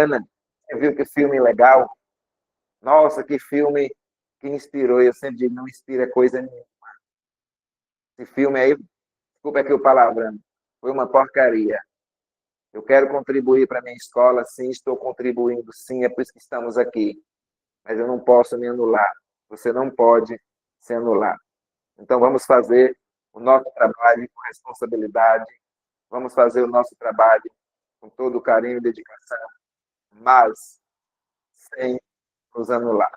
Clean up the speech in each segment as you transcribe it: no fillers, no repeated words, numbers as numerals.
Ana, você viu que filme legal? Nossa, que filme que inspirou. Eu sempre digo, não inspira coisa nenhuma. Esse filme aí, desculpa aqui o palavrão, foi uma porcaria. Eu quero contribuir para a minha escola, sim, estou contribuindo, sim, é por isso que estamos aqui. Mas eu não posso me anular. Você não pode se anular. Então, vamos fazer o nosso trabalho com responsabilidade, vamos fazer o nosso trabalho com todo o carinho e dedicação, mas sem nos anular.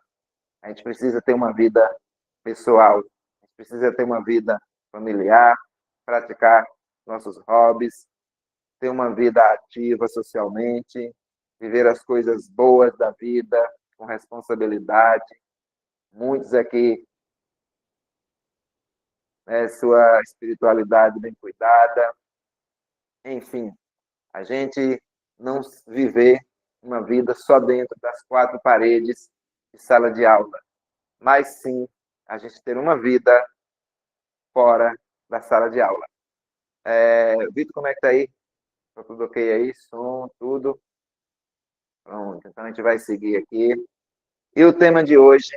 A gente precisa ter uma vida pessoal, a gente precisa ter uma vida familiar, praticar nossos hobbies, ter uma vida ativa socialmente, viver as coisas boas da vida com responsabilidade. Muitos aqui, né, sua espiritualidade bem cuidada. Enfim, a gente não viver uma vida só dentro das quatro paredes de sala de aula, mas sim a gente ter uma vida fora da sala de aula. Vitor, como é que tá aí? Tá tudo ok aí? Som, tudo? Pronto, então a gente vai seguir aqui. E o tema de hoje,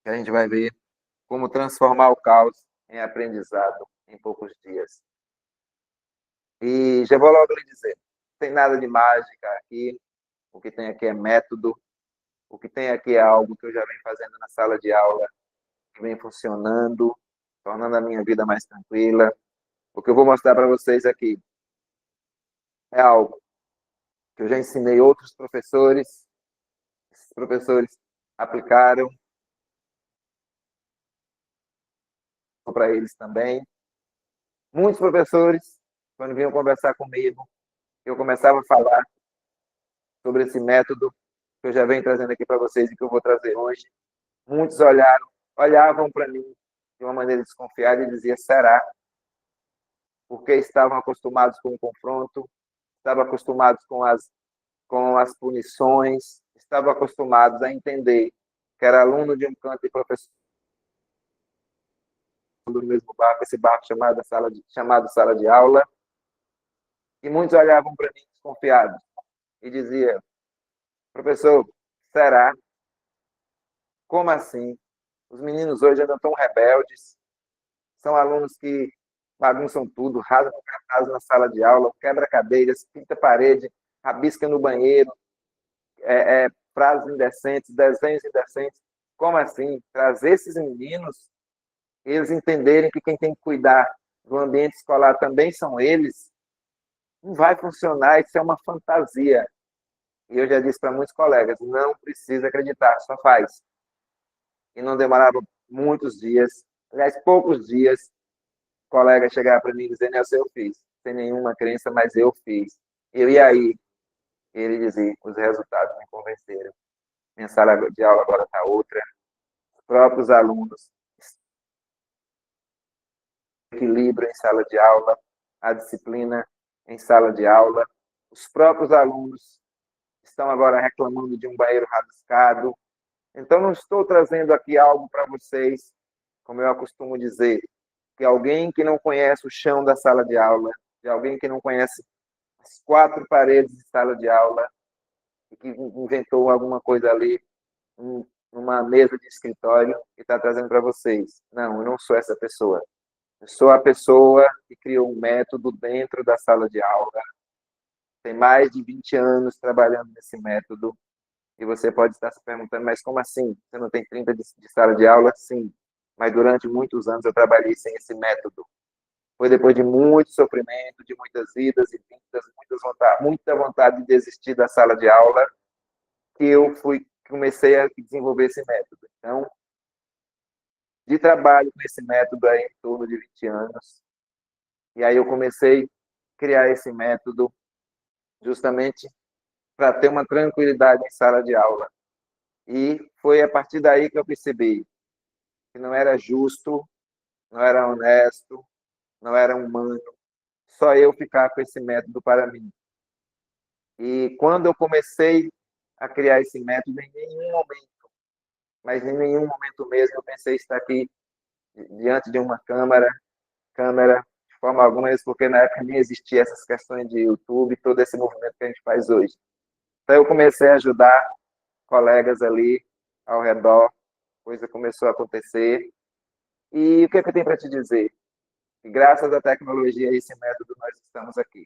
que a gente vai ver como transformar o caos em aprendizado em poucos dias. E já vou logo lhe dizer, não tem nada de mágica aqui, o que tem aqui é método, o que tem aqui é algo que eu já venho fazendo na sala de aula, que vem funcionando, tornando a minha vida mais tranquila. O que eu vou mostrar para vocês aqui é algo que eu já ensinei outros professores, esses professores aplicaram para eles também. Muitos professores, quando vinham conversar comigo, eu começava a falar sobre esse método que eu já venho trazendo aqui para vocês e que eu vou trazer hoje. Muitos olhavam para mim de uma maneira desconfiada e diziam, será? Porque estavam acostumados com o confronto, estavam acostumados com as punições, estavam acostumados a entender que era aluno de um canto e professor do mesmo barco, esse barco chamado sala de aula. E muitos olhavam para mim desconfiados e diziam, professor, será? Como assim? Os meninos hoje ainda estão rebeldes, são alunos que bagunçam tudo, rasgam o cartaz na sala de aula, quebra cadeiras, pinta parede, rabisca no banheiro, frases indecentes, desenhos indecentes. Como assim? Trazer esses meninos, eles entenderem que quem tem que cuidar do ambiente escolar também são eles, não vai funcionar, isso é uma fantasia. E eu já disse para muitos colegas, não precisa acreditar, só faz. E não demorava muitos dias, aliás, poucos dias, o colega chegava para mim e dizia, Nelson, eu fiz. Sem nenhuma crença, mas eu fiz. E aí? Ele dizia, os resultados me convenceram. Minha sala de aula agora está outra. Os próprios alunos, equilíbrio em sala de aula, a disciplina em sala de aula. Os próprios alunos estão agora reclamando de um banheiro rabiscado. Então, não estou trazendo aqui algo para vocês, como eu costumo dizer, que alguém que não conhece o chão da sala de aula, de alguém que não conhece as quatro paredes de sala de aula, e que inventou alguma coisa ali, numa mesa de escritório, e está trazendo para vocês. Não, eu não sou essa pessoa. Eu sou a pessoa que criou um método dentro da sala de aula, tem mais de 20 anos trabalhando nesse método, e você pode estar se perguntando, mas como assim? Você não tem 30 de sala de aula? Sim, mas durante muitos anos eu trabalhei sem esse método. Foi depois de muito sofrimento, de muitas idas e vindas, muita vontade de desistir da sala de aula, que eu comecei a desenvolver esse método. Então, de trabalho com esse método aí em torno de 20 anos. E aí eu comecei a criar esse método justamente para ter uma tranquilidade em sala de aula. E foi a partir daí que eu percebi que não era justo, não era honesto, não era humano, só eu ficar com esse método para mim. E quando eu comecei a criar esse método, em nenhum momento, mas em nenhum momento mesmo, eu pensei em estar aqui diante de uma câmera, de forma alguma, porque na época nem existia essas questões de YouTube, todo esse movimento que a gente faz hoje. Então, eu comecei a ajudar colegas ali ao redor, coisa começou a acontecer. E o que é que eu tenho para te dizer? Que graças à tecnologia e esse método nós estamos aqui.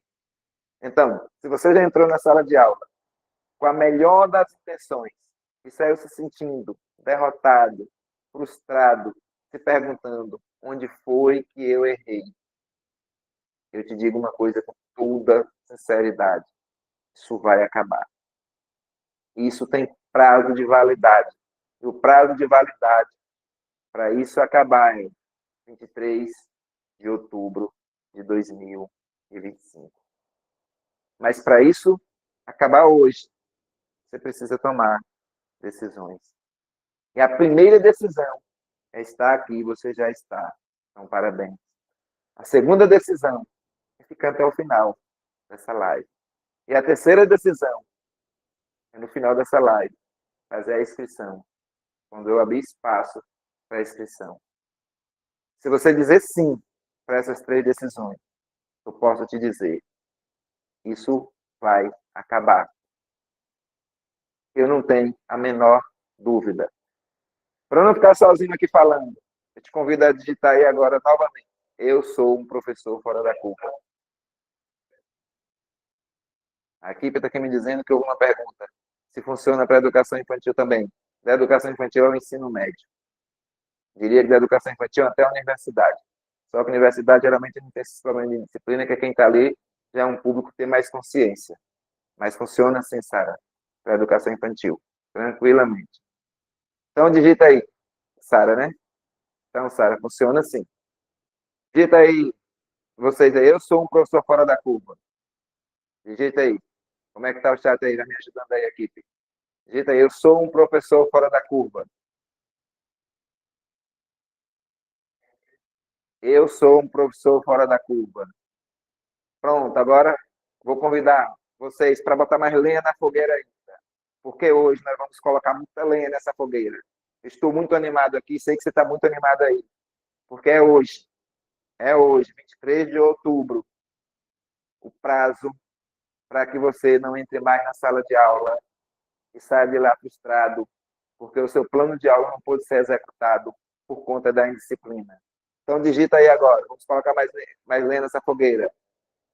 Então, se você já entrou na sala de aula com a melhor das intenções e saiu se sentindo derrotado, frustrado, se perguntando onde foi que eu errei, eu te digo uma coisa com toda sinceridade: isso vai acabar. Isso tem prazo de validade. E o prazo de validade para isso acabar é 23 de outubro de 2025. Mas para isso acabar hoje, você precisa tomar decisões. E a primeira decisão é estar aqui, você já está. Então, parabéns. A segunda decisão é ficar até o final dessa live. E a terceira decisão é, no final dessa live, fazer a inscrição. Quando eu abrir espaço para a inscrição. Se você dizer sim para essas três decisões, eu posso te dizer, isso vai acabar. Eu não tenho a menor dúvida. Para não ficar sozinho aqui falando, eu te convido a digitar aí agora novamente. Eu sou um professor fora da curva. A equipe está aqui me dizendo que houve uma pergunta. Se funciona para a educação infantil também. Da educação infantil ao ensino médio. Diria que da educação infantil até a universidade. Só que a universidade geralmente não tem esses problemas de disciplina, que quem está ali já é um público que tem mais consciência. Mas funciona assim, Sara, para a educação infantil. Tranquilamente. Então, digita aí, Sara, né? Então, Sara, funciona assim. Digita aí, vocês aí, eu sou um professor fora da curva. Digita aí. Como é que está o chat aí? Já me ajudando aí, equipe. Digita aí, eu sou um professor fora da curva. Eu sou um professor fora da curva. Pronto, agora vou convidar vocês para botar mais lenha na fogueira ainda. Porque hoje nós vamos colocar muita lenha nessa fogueira. Estou muito animado aqui, sei que você está muito animado aí. Porque é hoje, 23 de outubro, o prazo para que você não entre mais na sala de aula e saia de lá frustrado, porque o seu plano de aula não pôde ser executado por conta da indisciplina. Então, digita aí agora. Vamos colocar mais lenha nessa fogueira.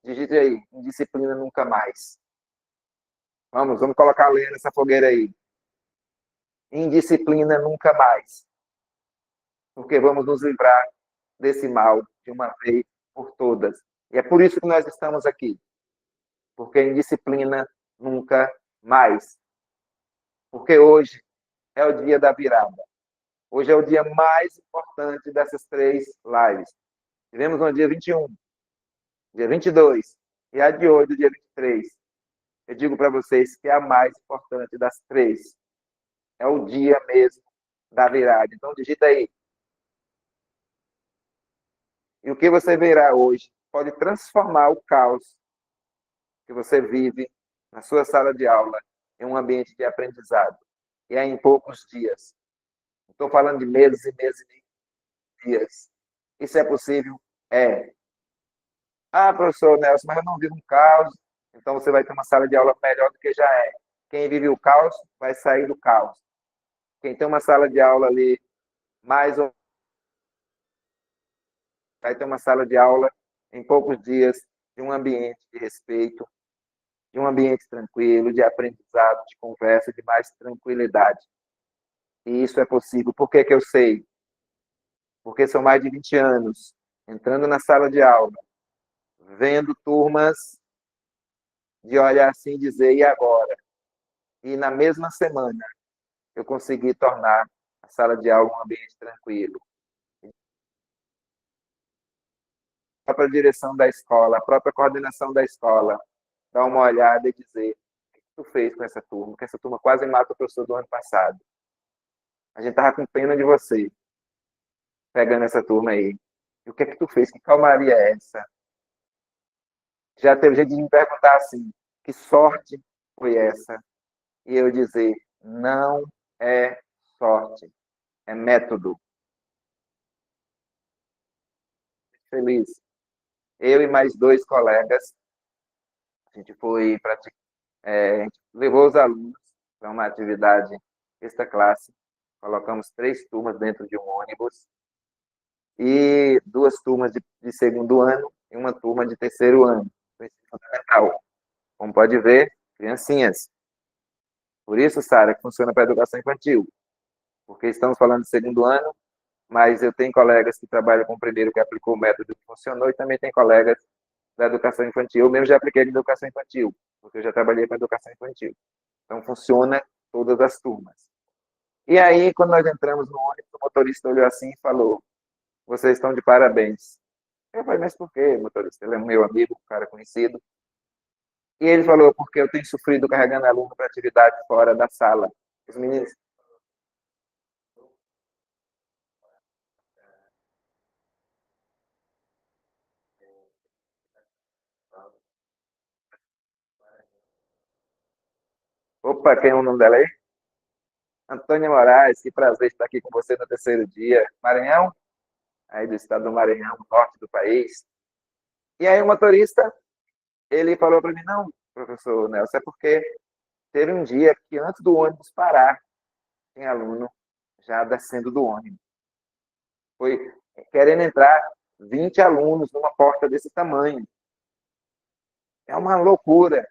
Digite aí. Indisciplina nunca mais. Vamos colocar lenha nessa fogueira aí. Indisciplina nunca mais. Porque vamos nos livrar desse mal de uma vez por todas. E é por isso que nós estamos aqui. Porque indisciplina nunca mais. Porque hoje é o dia da virada. Hoje é o dia mais importante dessas três lives. Tivemos no dia 21, dia 22 e a de hoje, dia 23. Eu digo para vocês que é a mais importante das três. É o dia mesmo da virada. Então, digita aí. E o que você verá hoje pode transformar o caos que você vive na sua sala de aula em um ambiente de aprendizado. E é em poucos dias. Estou falando de meses e meses e dias. Isso é possível? É. Ah, professor Nelson, mas eu não vivo um caos. Então você vai ter uma sala de aula melhor do que já é. Quem vive o caos vai sair do caos. Quem tem uma sala de aula ali mais ou vai ter uma sala de aula em poucos dias de um ambiente de respeito, de um ambiente tranquilo, de aprendizado, de conversa, de mais tranquilidade. E isso é possível. Por que que eu sei? Porque são mais de 20 anos entrando na sala de aula, vendo turmas de olhar assim e dizer, e agora? E na mesma semana eu consegui tornar a sala de aula um ambiente tranquilo. A própria direção da escola, a própria coordenação da escola, dar uma olhada e dizer, o que tu fez com essa turma? Que essa turma quase mata o professor do ano passado. A gente estava com pena de você, pegando essa turma aí. E o que é que tu fez? Que calmaria é essa? Já teve gente de me perguntar assim, que sorte foi essa? E eu dizer, não é sorte, é método. Feliz. Eu e mais dois colegas, a gente foi praticar. a gente levou os alunos para uma atividade extra classe, colocamos 3 turmas dentro de um ônibus e 2 turmas de segundo ano e uma turma de terceiro ano, do ensino fundamental. Como pode ver, criancinhas. Por isso, Sara, que funciona para a educação infantil, porque estamos falando de segundo ano, mas eu tenho colegas que trabalham com o primeiro que aplicou o método que funcionou e também tem colegas da educação infantil. Eu mesmo já apliquei de educação infantil, porque eu já trabalhei com educação infantil. Então, funciona todas as turmas. E aí, quando nós entramos no ônibus, o motorista olhou assim e falou: vocês estão de parabéns. Eu falei: mas por quê, motorista? Ele é meu amigo, um cara conhecido. E ele falou: porque eu tenho sofrido carregando aluno para atividade fora da sala. Os meninos. Opa, quem é o nome dela aí? Antônia Moraes, que prazer estar aqui com você no terceiro dia. Maranhão? Aí do estado do Maranhão, norte do país. E aí o motorista, ele falou para mim: não, professor Nelson, é porque teve um dia que antes do ônibus parar, tinha aluno já descendo do ônibus. Foi querendo entrar 20 alunos numa porta desse tamanho. É uma loucura.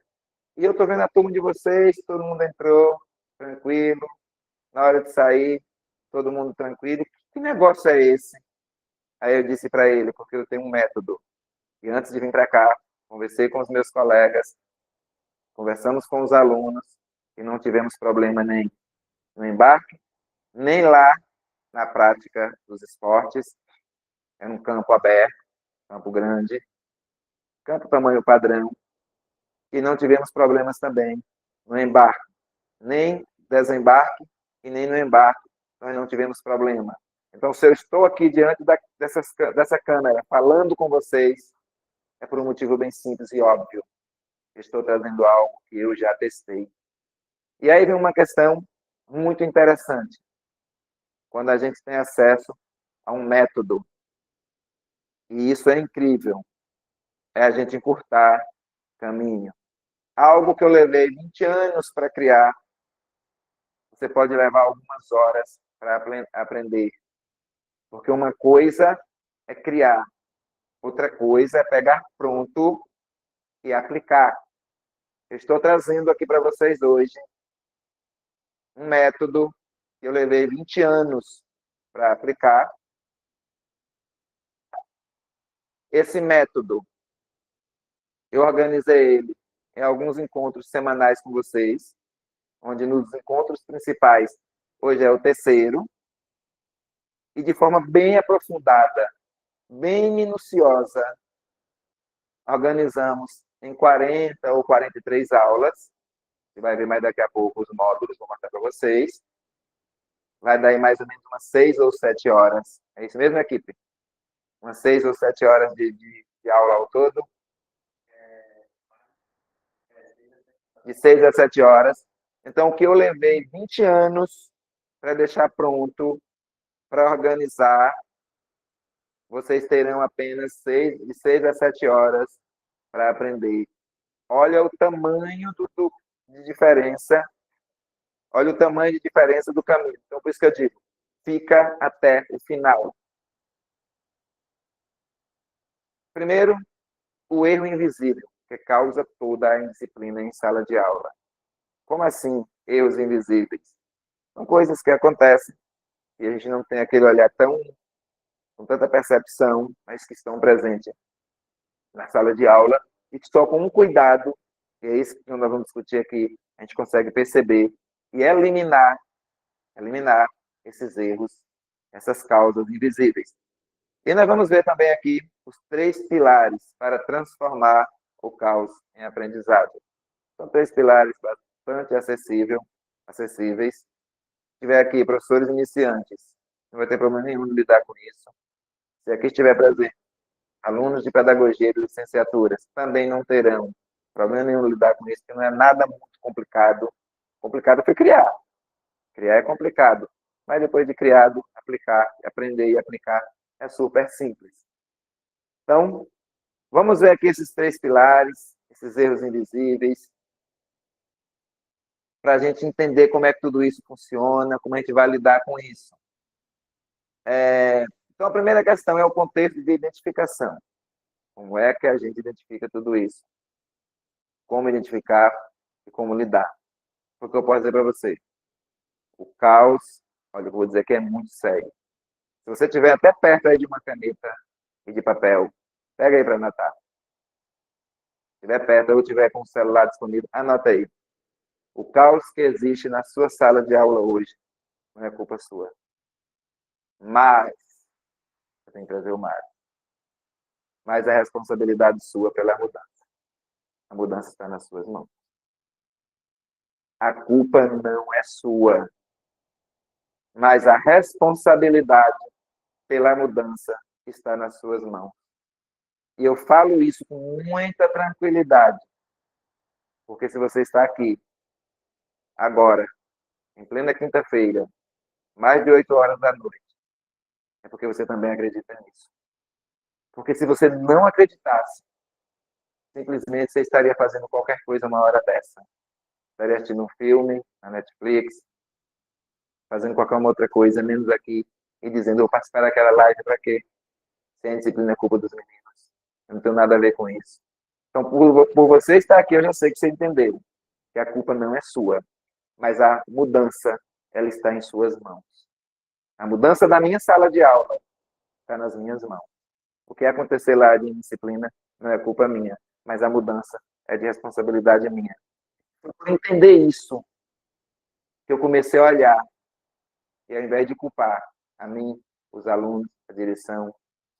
E eu estou vendo a turma de vocês, todo mundo entrou tranquilo, na hora de sair, todo mundo tranquilo. Que negócio é esse? Aí eu disse para ele: porque eu tenho um método. E antes de vir para cá, conversei com os meus colegas, conversamos com os alunos e não tivemos problema nem no embarque, nem lá na prática dos esportes. Era um campo aberto, campo grande, campo tamanho padrão, e não tivemos problemas também no embarque, nem desembarque e nem no embarque, nós não tivemos problema. Então, se eu estou aqui diante dessa câmera falando com vocês, é por um motivo bem simples e óbvio. Estou trazendo algo que eu já testei. E aí vem uma questão muito interessante. Quando a gente tem acesso a um método, e isso é incrível, é a gente encurtar caminho. Algo que eu levei 20 anos para criar, você pode levar algumas horas para aprender. Porque uma coisa é criar, outra coisa é pegar pronto e aplicar. Eu estou trazendo aqui para vocês hoje um método que eu levei 20 anos para aplicar. Esse método, eu organizei ele em alguns encontros semanais com vocês, onde nos encontros principais, hoje é o terceiro, e de forma bem aprofundada, bem minuciosa, organizamos em 40 ou 43 aulas. Você vai ver mais daqui a pouco os módulos, vou mostrar para vocês. Vai dar aí mais ou menos umas 6 ou 7 horas. É isso mesmo, equipe? Umas 6 ou 7 horas de aula ao todo. De 6 a 7 horas. Então, o que eu levei 20 anos para deixar pronto, para organizar, vocês terão apenas de 6 a 7 horas para aprender. Olha o tamanho de diferença. Olha o tamanho de diferença do caminho. Então, por isso que eu digo, fica até o final. Primeiro, o erro invisível, que causa toda a indisciplina em sala de aula. Como assim, erros invisíveis? São coisas que acontecem e a gente não tem aquele olhar com tanta percepção, mas que estão presentes na sala de aula e que só com um cuidado, e é isso que nós vamos discutir aqui, a gente consegue perceber e eliminar esses erros, essas causas invisíveis. E nós vamos ver também aqui os 3 pilares para transformar o caos em aprendizado. São 3 pilares bastante acessíveis. Se tiver aqui professores iniciantes, não vai ter problema nenhum de lidar com isso. Se aqui estiver presente alunos de pedagogia e de licenciaturas, também não terão problema nenhum de lidar com isso, porque não é nada muito complicado. Complicado foi criar. Criar é complicado. Mas depois de criado, aplicar, aprender e aplicar é super simples. Então, vamos ver aqui esses 3 pilares, esses erros invisíveis. para a gente entender como é que tudo isso funciona, como a gente vai lidar com isso. Então, a primeira questão é o contexto de identificação. Como é que a gente identifica tudo isso? Como identificar e como lidar? Porque eu posso dizer para você, o caos, olha, eu vou dizer que é muito sério. Se você estiver até perto aí de uma caneta e de papel, pega aí para anotar. Se estiver perto ou estiver com o celular disponível, anota aí. O caos que existe na sua sala de aula hoje não é culpa sua. Mas, você tem que trazer o mas é responsabilidade sua pela mudança. A mudança está nas suas mãos. A culpa não é sua, mas a responsabilidade pela mudança está nas suas mãos. E eu falo isso com muita tranquilidade, porque se você está aqui, agora, em plena quinta-feira, mais de 8 horas da noite, é porque você também acredita nisso. Porque se você não acreditasse, simplesmente você estaria fazendo qualquer coisa uma hora dessa. Estaria assistindo um filme na Netflix, fazendo qualquer outra coisa, menos aqui, e dizendo, eu vou participar daquela live para quê? Sem a disciplina é culpa dos meninos. Eu não tenho nada a ver com isso. Então, por você estar aqui, eu já sei que você entendeu que a culpa não é sua, mas a mudança, ela está em suas mãos. A mudança da minha sala de aula está nas minhas mãos. O que acontecer lá de indisciplina não é culpa minha, mas a mudança é de responsabilidade minha. Por entender isso, que eu comecei a olhar, e ao invés de culpar a mim, os alunos, a direção, os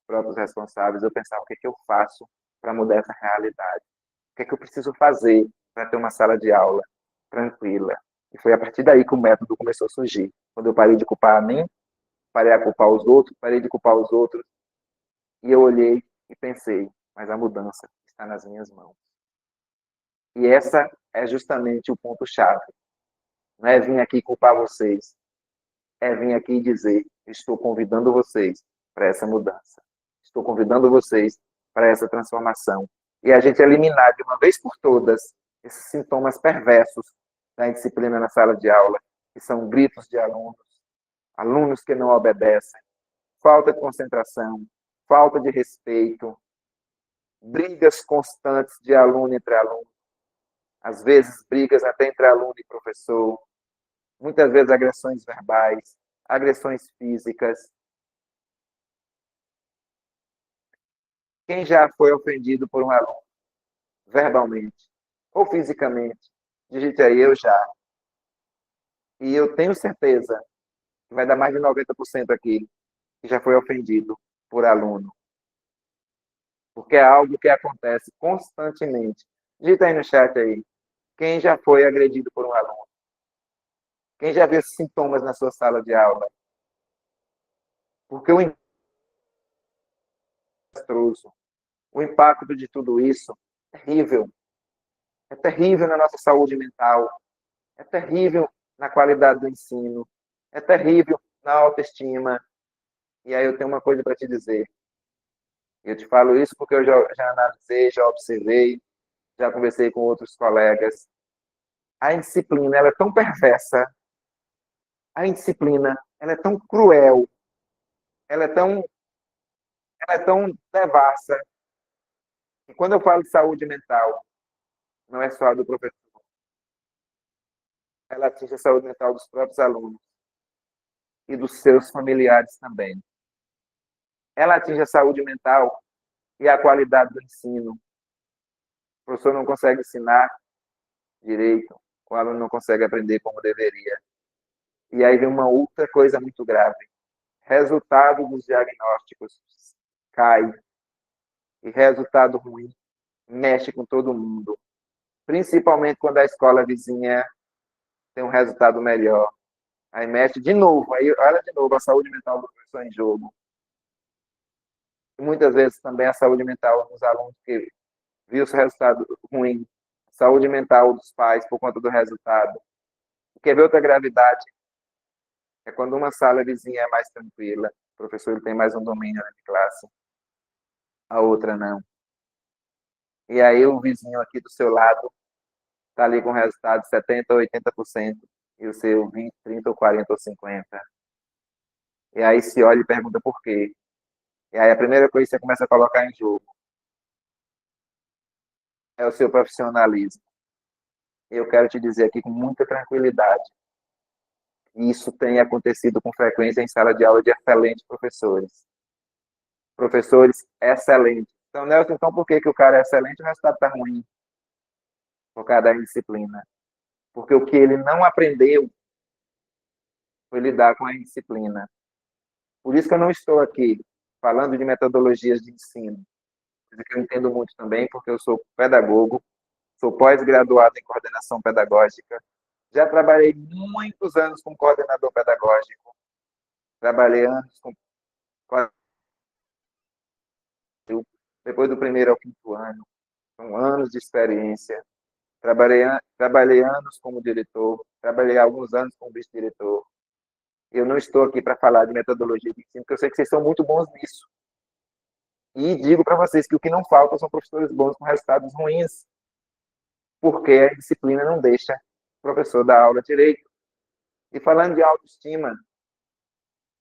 próprios responsáveis, eu pensava o que é que eu faço para mudar essa realidade? O que é que eu preciso fazer para ter uma sala de aula tranquila? E foi a partir daí que o método começou a surgir. Quando eu parei de culpar a mim, parei de culpar os outros, parei de culpar os outros, e eu olhei e pensei, mas a mudança está nas minhas mãos. E essa é justamente o ponto-chave. Não é vir aqui culpar vocês, é vir aqui dizer, estou convidando vocês para essa mudança. Estou convidando vocês para essa transformação. E a gente eliminar de uma vez por todas esses sintomas perversos da indisciplina na sala de aula, que são gritos de alunos, alunos que não obedecem, falta de concentração, falta de respeito, brigas constantes de aluno entre aluno, às vezes brigas até entre aluno e professor, muitas vezes agressões verbais, agressões físicas. Quem já foi ofendido por um aluno, verbalmente ou fisicamente, digite aí, eu já. E eu tenho certeza que vai dar mais de 90% aqui que já foi ofendido por aluno. Porque é algo que acontece constantemente. Digita aí no chat aí. Quem já foi agredido por um aluno? Quem já viu sintomas na sua sala de aula? Porque o impacto de tudo isso é terrível. É terrível na nossa saúde mental. É terrível na qualidade do ensino. É terrível na autoestima. E aí eu tenho uma coisa para te dizer. Eu te falo isso porque eu já analisei, já observei, já conversei com outros colegas. A indisciplina, ela é tão perversa. A indisciplina, ela é tão cruel. Ela é tão devassa. E quando eu falo de saúde mental, não é só a do professor. Ela atinge a saúde mental dos próprios alunos e dos seus familiares também. Ela atinge a saúde mental e a qualidade do ensino. O professor não consegue ensinar direito, o aluno não consegue aprender como deveria. E aí vem uma outra coisa muito grave. Resultado dos diagnósticos cai. E resultado ruim mexe com todo mundo. Principalmente quando a escola vizinha tem um resultado melhor. Aí mexe de novo, aí olha de novo a saúde mental do professor em jogo. E muitas vezes também a saúde mental dos alunos que viu seu resultado ruim, saúde mental dos pais por conta do resultado. Quer ver outra gravidade? É quando uma sala vizinha é mais tranquila, o professor ele tem mais um domínio na classe, a outra não. E aí o vizinho aqui do seu lado está ali com resultado de 70% ou 80%, e o seu 20%, 30% ou 40% ou 50%. E aí se olha e pergunta por quê. E aí a primeira coisa que você começa a colocar em jogo é o seu profissionalismo. Eu quero te dizer aqui com muita tranquilidade, isso tem acontecido com frequência em sala de aula de excelentes professores. Professores excelentes. Então, Nelson, então por que o cara é excelente e o resultado está ruim? Por causa da indisciplina. Porque o que ele não aprendeu foi lidar com a indisciplina. Por isso que eu não estou aqui falando de metodologias de ensino, coisa que eu entendo muito também, porque eu sou pedagogo, sou pós-graduado em coordenação pedagógica, já trabalhei muitos anos como coordenador pedagógico, trabalhei anos com depois do primeiro ao quinto ano, são anos de experiência. Trabalhei anos como diretor, trabalhei alguns anos como vice-diretor. Eu não estou aqui para falar de metodologia de ensino, porque eu sei que vocês são muito bons nisso. E digo para vocês que o que não falta são professores bons com resultados ruins, porque a disciplina não deixa o professor dar aula direito. E falando de autoestima,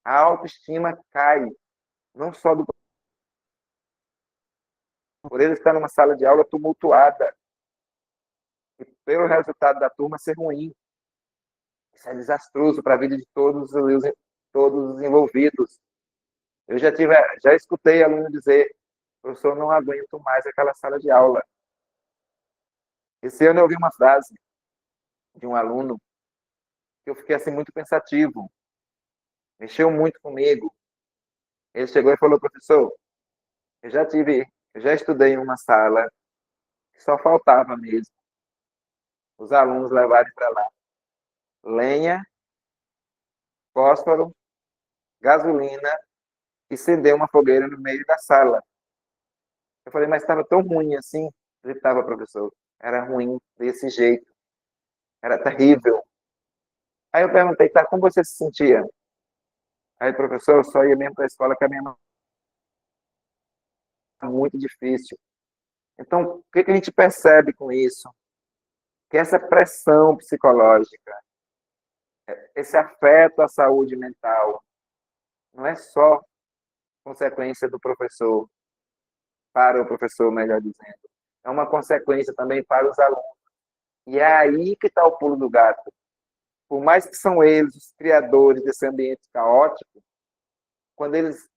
a autoestima cai, não só do por ele estar numa sala de aula tumultuada, e pelo resultado da turma ser ruim. Isso é desastroso para a vida de todos os envolvidos. Eu já escutei aluno dizer, professor, não aguento mais aquela sala de aula. Esse ano eu ouvi uma frase de um aluno que eu fiquei assim muito pensativo, mexeu muito comigo. Ele chegou e falou, professor, eu eu já estudei em uma sala que só faltava mesmo os alunos levarem para lá lenha, fósforo, gasolina e acender uma fogueira no meio da sala. Eu falei, mas estava tão ruim assim? Ele estava, professor, era ruim desse jeito, era terrível. Aí eu perguntei, tá, como você se sentia? Aí, professor, eu só ia mesmo para a escola que a minha mãe era muito difícil. Então, o que a gente percebe com isso? Que essa pressão psicológica, esse afeto à saúde mental, não é só consequência do professor, para o professor, melhor dizendo. É uma consequência também para os alunos. E é aí que está o pulo do gato. Por mais que são eles os criadores desse ambiente caótico, quando eles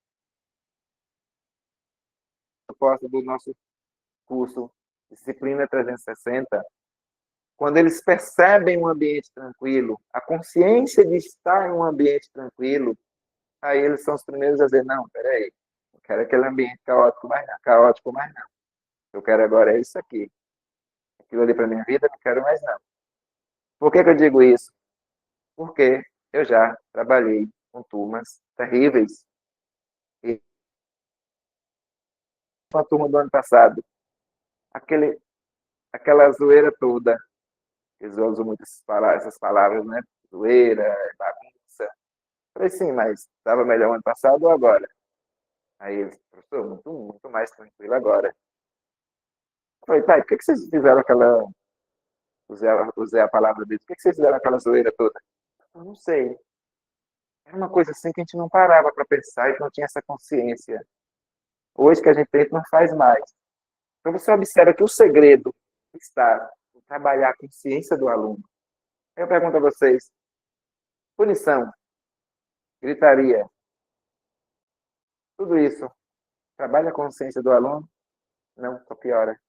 proposta do nosso curso Disciplina 360, quando eles percebem um ambiente tranquilo, a consciência de estar em um ambiente tranquilo, aí eles são os primeiros a dizer, não, peraí, não quero aquele ambiente caótico mais não. Eu quero agora é isso aqui. Aquilo ali para minha vida, não quero mais não. Por que eu digo isso? Porque eu já trabalhei com turmas terríveis. E uma turma do ano passado, aquela zoeira toda, eles usam muito essas palavras, né? Zoeira, bagunça. Falei, sim, mas estava melhor ano passado ou agora? Aí eles, professor, muito mais tranquilo agora. Falei, tá, e por que vocês fizeram aquela. Usei a palavra deles, por que vocês fizeram aquela zoeira toda? Eu não sei. Era uma coisa assim que a gente não parava para pensar e não tinha essa consciência. Hoje que a gente tem, não faz mais. Então você observa que o segredo está em trabalhar a consciência do aluno. Eu pergunto a vocês, punição, gritaria, tudo isso, trabalha a consciência do aluno? Não, só piora.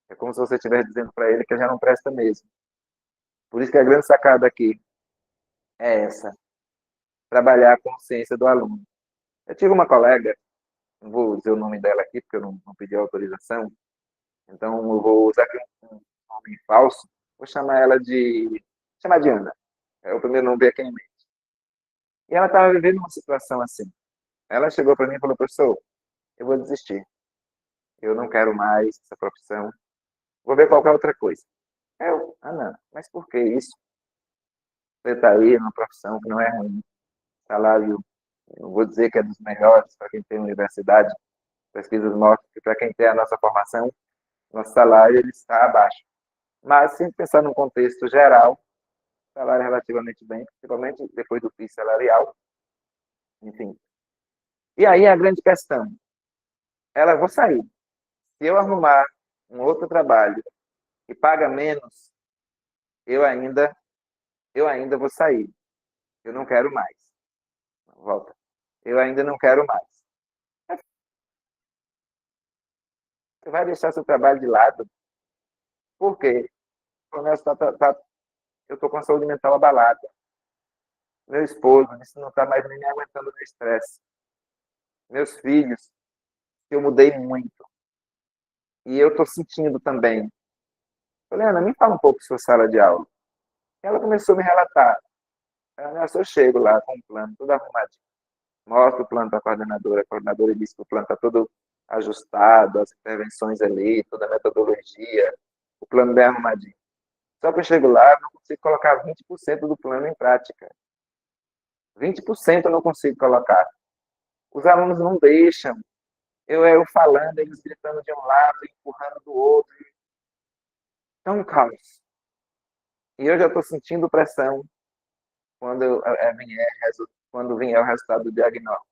É como se você estivesse dizendo para ele que ele já não presta mesmo. Por isso que a grande sacada aqui é essa, trabalhar a consciência do aluno. Eu tive uma colega, não vou dizer o nome dela aqui, porque eu não pedi autorização, então eu vou usar aqui um nome falso, vou chamar de Ana. É o primeiro nome que vem aqui em mente. E ela estava vivendo uma situação assim. Ela chegou para mim e falou, professor, eu vou desistir. Eu não quero mais essa profissão. Vou ver qualquer outra coisa. Ana, mas por que isso? Você está aí numa profissão que não é ruim. Salário, eu vou dizer que é dos melhores para quem tem universidade. Pesquisas mostram que para quem tem a nossa formação, nosso salário ele está abaixo. Mas, se pensar num contexto geral, salário relativamente bem, principalmente depois do piso salarial, enfim. E aí a grande questão, ela vou sair. Se eu arrumar um outro trabalho que paga menos, eu ainda, eu ainda vou sair. Eu não quero mais. Volta. Eu ainda não quero mais. Você vai deixar seu trabalho de lado? Por quê? Eu estou com a saúde mental abalada. Meu esposo disse que não está mais nem me aguentando no estresse. Meus filhos, eu mudei muito. E eu estou sentindo também. Falei, Ana, me fala um pouco sobre sua sala de aula. Ela começou a me relatar. Eu chego lá com um plano todo arrumadinho. Mostro o plano para a coordenadora diz que o plano está todo ajustado, as intervenções ali, toda a metodologia, o plano bem arrumadinho. Só que eu chego lá, não consigo colocar 20% do plano em prática. 20% eu não consigo colocar. Os alunos não deixam. Eu falando, eles gritando de um lado, empurrando do outro. É um caos. E eu já estou sentindo pressão quando quando vier o resultado do diagnóstico.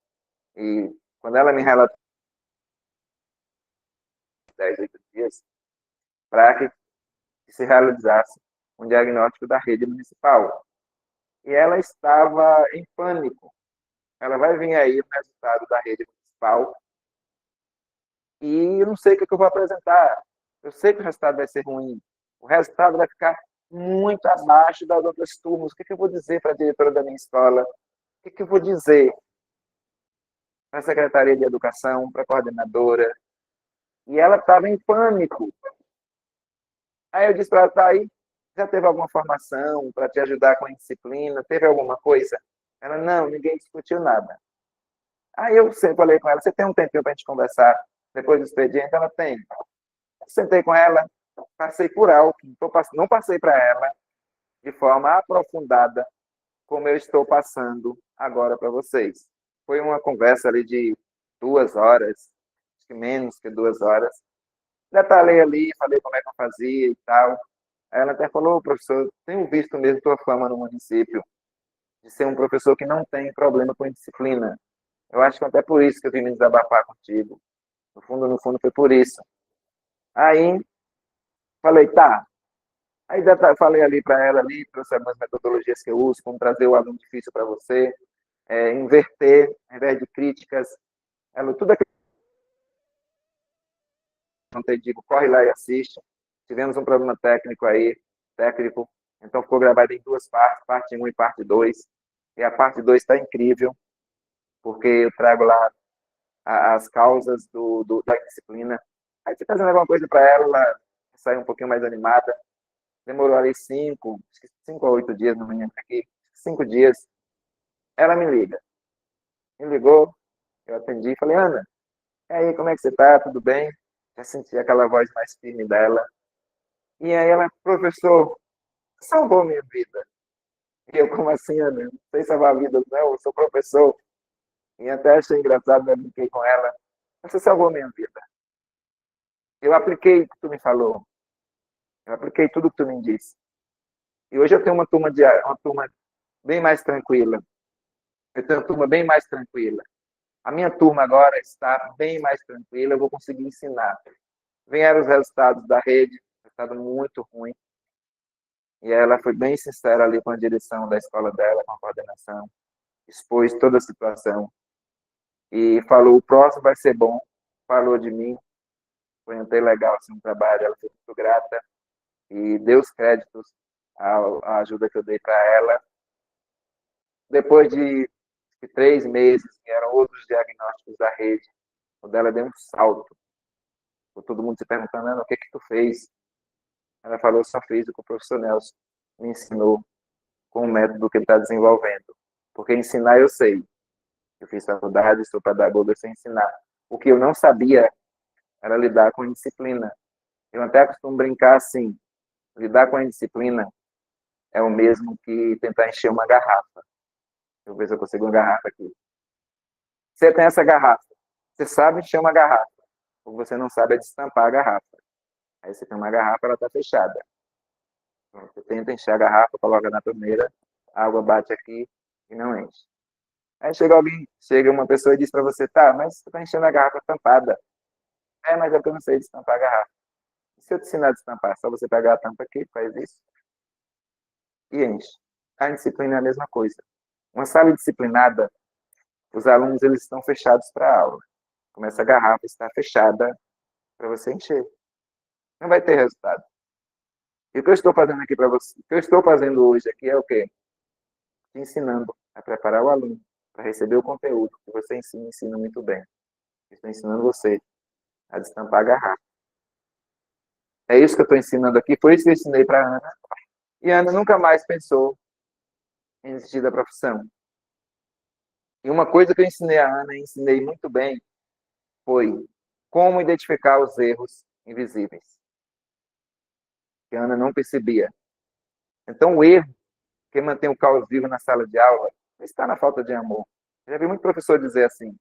E quando ela me relatou 10, 8 dias, para que se realizasse um diagnóstico da rede municipal. E ela estava em pânico. Ela vai vir aí o resultado da rede municipal e eu não sei o que eu vou apresentar. Eu sei que o resultado vai ser ruim. O resultado vai ficar muito abaixo das outras turmas. O que eu vou dizer para a diretora da minha escola? O que eu vou dizer para a Secretaria de Educação, para a coordenadora? E ela estava em pânico. Aí eu disse para ela, tá aí, já teve alguma formação para te ajudar com a disciplina? Teve alguma coisa? Ela, não, ninguém discutiu nada. Aí eu sempre falei com ela, você tem um tempinho para a gente conversar depois do expediente? Ela tem. Sentei com ela, passei por alto, não passei para ela de forma aprofundada como eu estou passando agora para vocês. Foi uma conversa ali de 2 horas, acho que menos que 2 horas. Detalhei ali, falei como é que eu fazia e tal. Aí ela até falou, professor, tenho visto mesmo tua fama no município, de ser um professor que não tem problema com indisciplina. Eu acho que até por isso que eu vim me desabafar contigo. No fundo, foi por isso. Aí, falei, tá. Aí falei ali para ela, ali, trouxe algumas metodologias que eu uso, como trazer o aluno difícil para você, inverter, ao invés de críticas. Ela, tudo aquilo que eu te digo, corre lá e assiste. Tivemos um problema técnico, então ficou gravado em 2 partes, parte 1 e parte 2. E a parte 2 está incrível, porque eu trago lá as causas da disciplina. Aí você fazendo alguma coisa para ela sair um pouquinho mais animada. Demorou ali 5 a 8 dias, não me lembro aqui, 5 dias. Ela me liga. Me ligou, eu atendi e falei, Ana, e aí, como é que você tá? Tudo bem? Já senti aquela voz mais firme dela. E aí ela, professor, salvou minha vida. E eu, como assim, Ana? Não sei salvar vidas, não, eu sou professor. E até achei engraçado, eu brinquei com ela. Você salvou minha vida. Eu apliquei o que tu me falou. Eu apliquei tudo o que tu me disse. E hoje eu tenho uma turma bem mais tranquila. Eu tenho uma turma bem mais tranquila. A minha turma agora está bem mais tranquila, eu vou conseguir ensinar. Vieram os resultados da rede, resultado muito ruim. E ela foi bem sincera ali com a direção da escola dela, com a coordenação, expôs toda a situação e falou: o próximo vai ser bom. Falou de mim, foi até legal assim, um trabalho, ela foi muito grata e deu os créditos à ajuda que eu dei para ela. Depois de 3 meses, vieram outros diagnósticos da rede, o dela deu um salto. Todo mundo se perguntando, o que que tu fez? Ela falou, só fiz o que o professor Nelson me ensinou com o método que ele está desenvolvendo. Porque ensinar eu sei. Eu fiz faculdade, sou pedagoga, eu sei ensinar. O que eu não sabia era lidar com a indisciplina. Eu até costumo brincar assim, lidar com a indisciplina é o mesmo que tentar encher uma garrafa. Deixa eu ver se eu consigo uma garrafa aqui. Você tem essa garrafa, você sabe encher uma garrafa, ou você não sabe destampar a garrafa. Aí você tem uma garrafa, ela está fechada. Você tenta encher a garrafa, coloca na torneira, a água bate aqui e não enche. Aí chega uma pessoa e diz para você, tá, mas você está enchendo a garrafa tampada. É, mas é porque eu não sei destampar a garrafa. E se eu te ensinar a destampar, só você pegar a tampa aqui, faz isso e enche. A disciplina é a mesma coisa. Uma sala disciplinada, os alunos eles estão fechados para a aula. Como essa garrafa está fechada para você encher. Não vai ter resultado. E o que eu estou fazendo aqui para você, o que eu estou fazendo hoje aqui é o quê? Te ensinando a preparar o aluno para receber o conteúdo que você ensina muito bem. Estou ensinando você a destampar a garrafa. É isso que eu estou ensinando aqui, foi isso que eu ensinei para a Ana. E a Ana nunca mais pensou em desistir da profissão. E uma coisa que eu ensinei a Ana, e ensinei muito bem, foi como identificar os erros invisíveis, que a Ana não percebia. Então, o erro que mantém o caos vivo na sala de aula não está na falta de amor. Eu já vi muito professor dizer assim,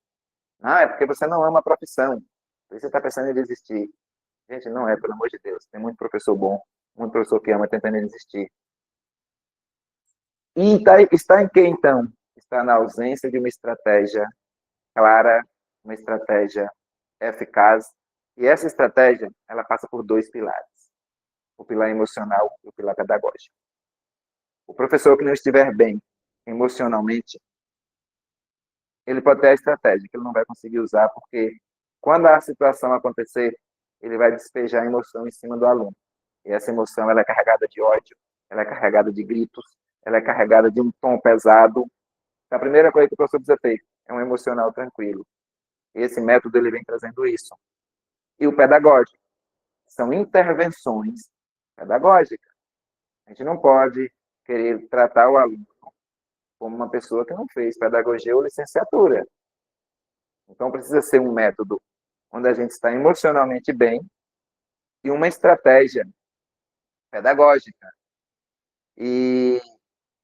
ah, é porque você não ama a profissão, por isso você está pensando em desistir. Gente, não é, pelo amor de Deus. Tem muito professor bom, muito professor que ama tentando desistir. E está em que, então? Está na ausência de uma estratégia clara, uma estratégia eficaz. E essa estratégia, ela passa por dois pilares. O pilar emocional e o pilar pedagógico. O professor que não estiver bem emocionalmente, ele pode ter a estratégia que ele não vai conseguir usar, porque quando a situação acontecer, ele vai despejar a emoção em cima do aluno. E essa emoção ela é carregada de ódio, ela é carregada de gritos, ela é carregada de um tom pesado. Então, a primeira coisa que o professor precisa ter é um emocional tranquilo. Esse método ele vem trazendo isso. E o pedagógico são intervenções pedagógicas. A gente não pode querer tratar o aluno como uma pessoa que não fez pedagogia ou licenciatura. Então, precisa ser um método onde a gente está emocionalmente bem e uma estratégia pedagógica. E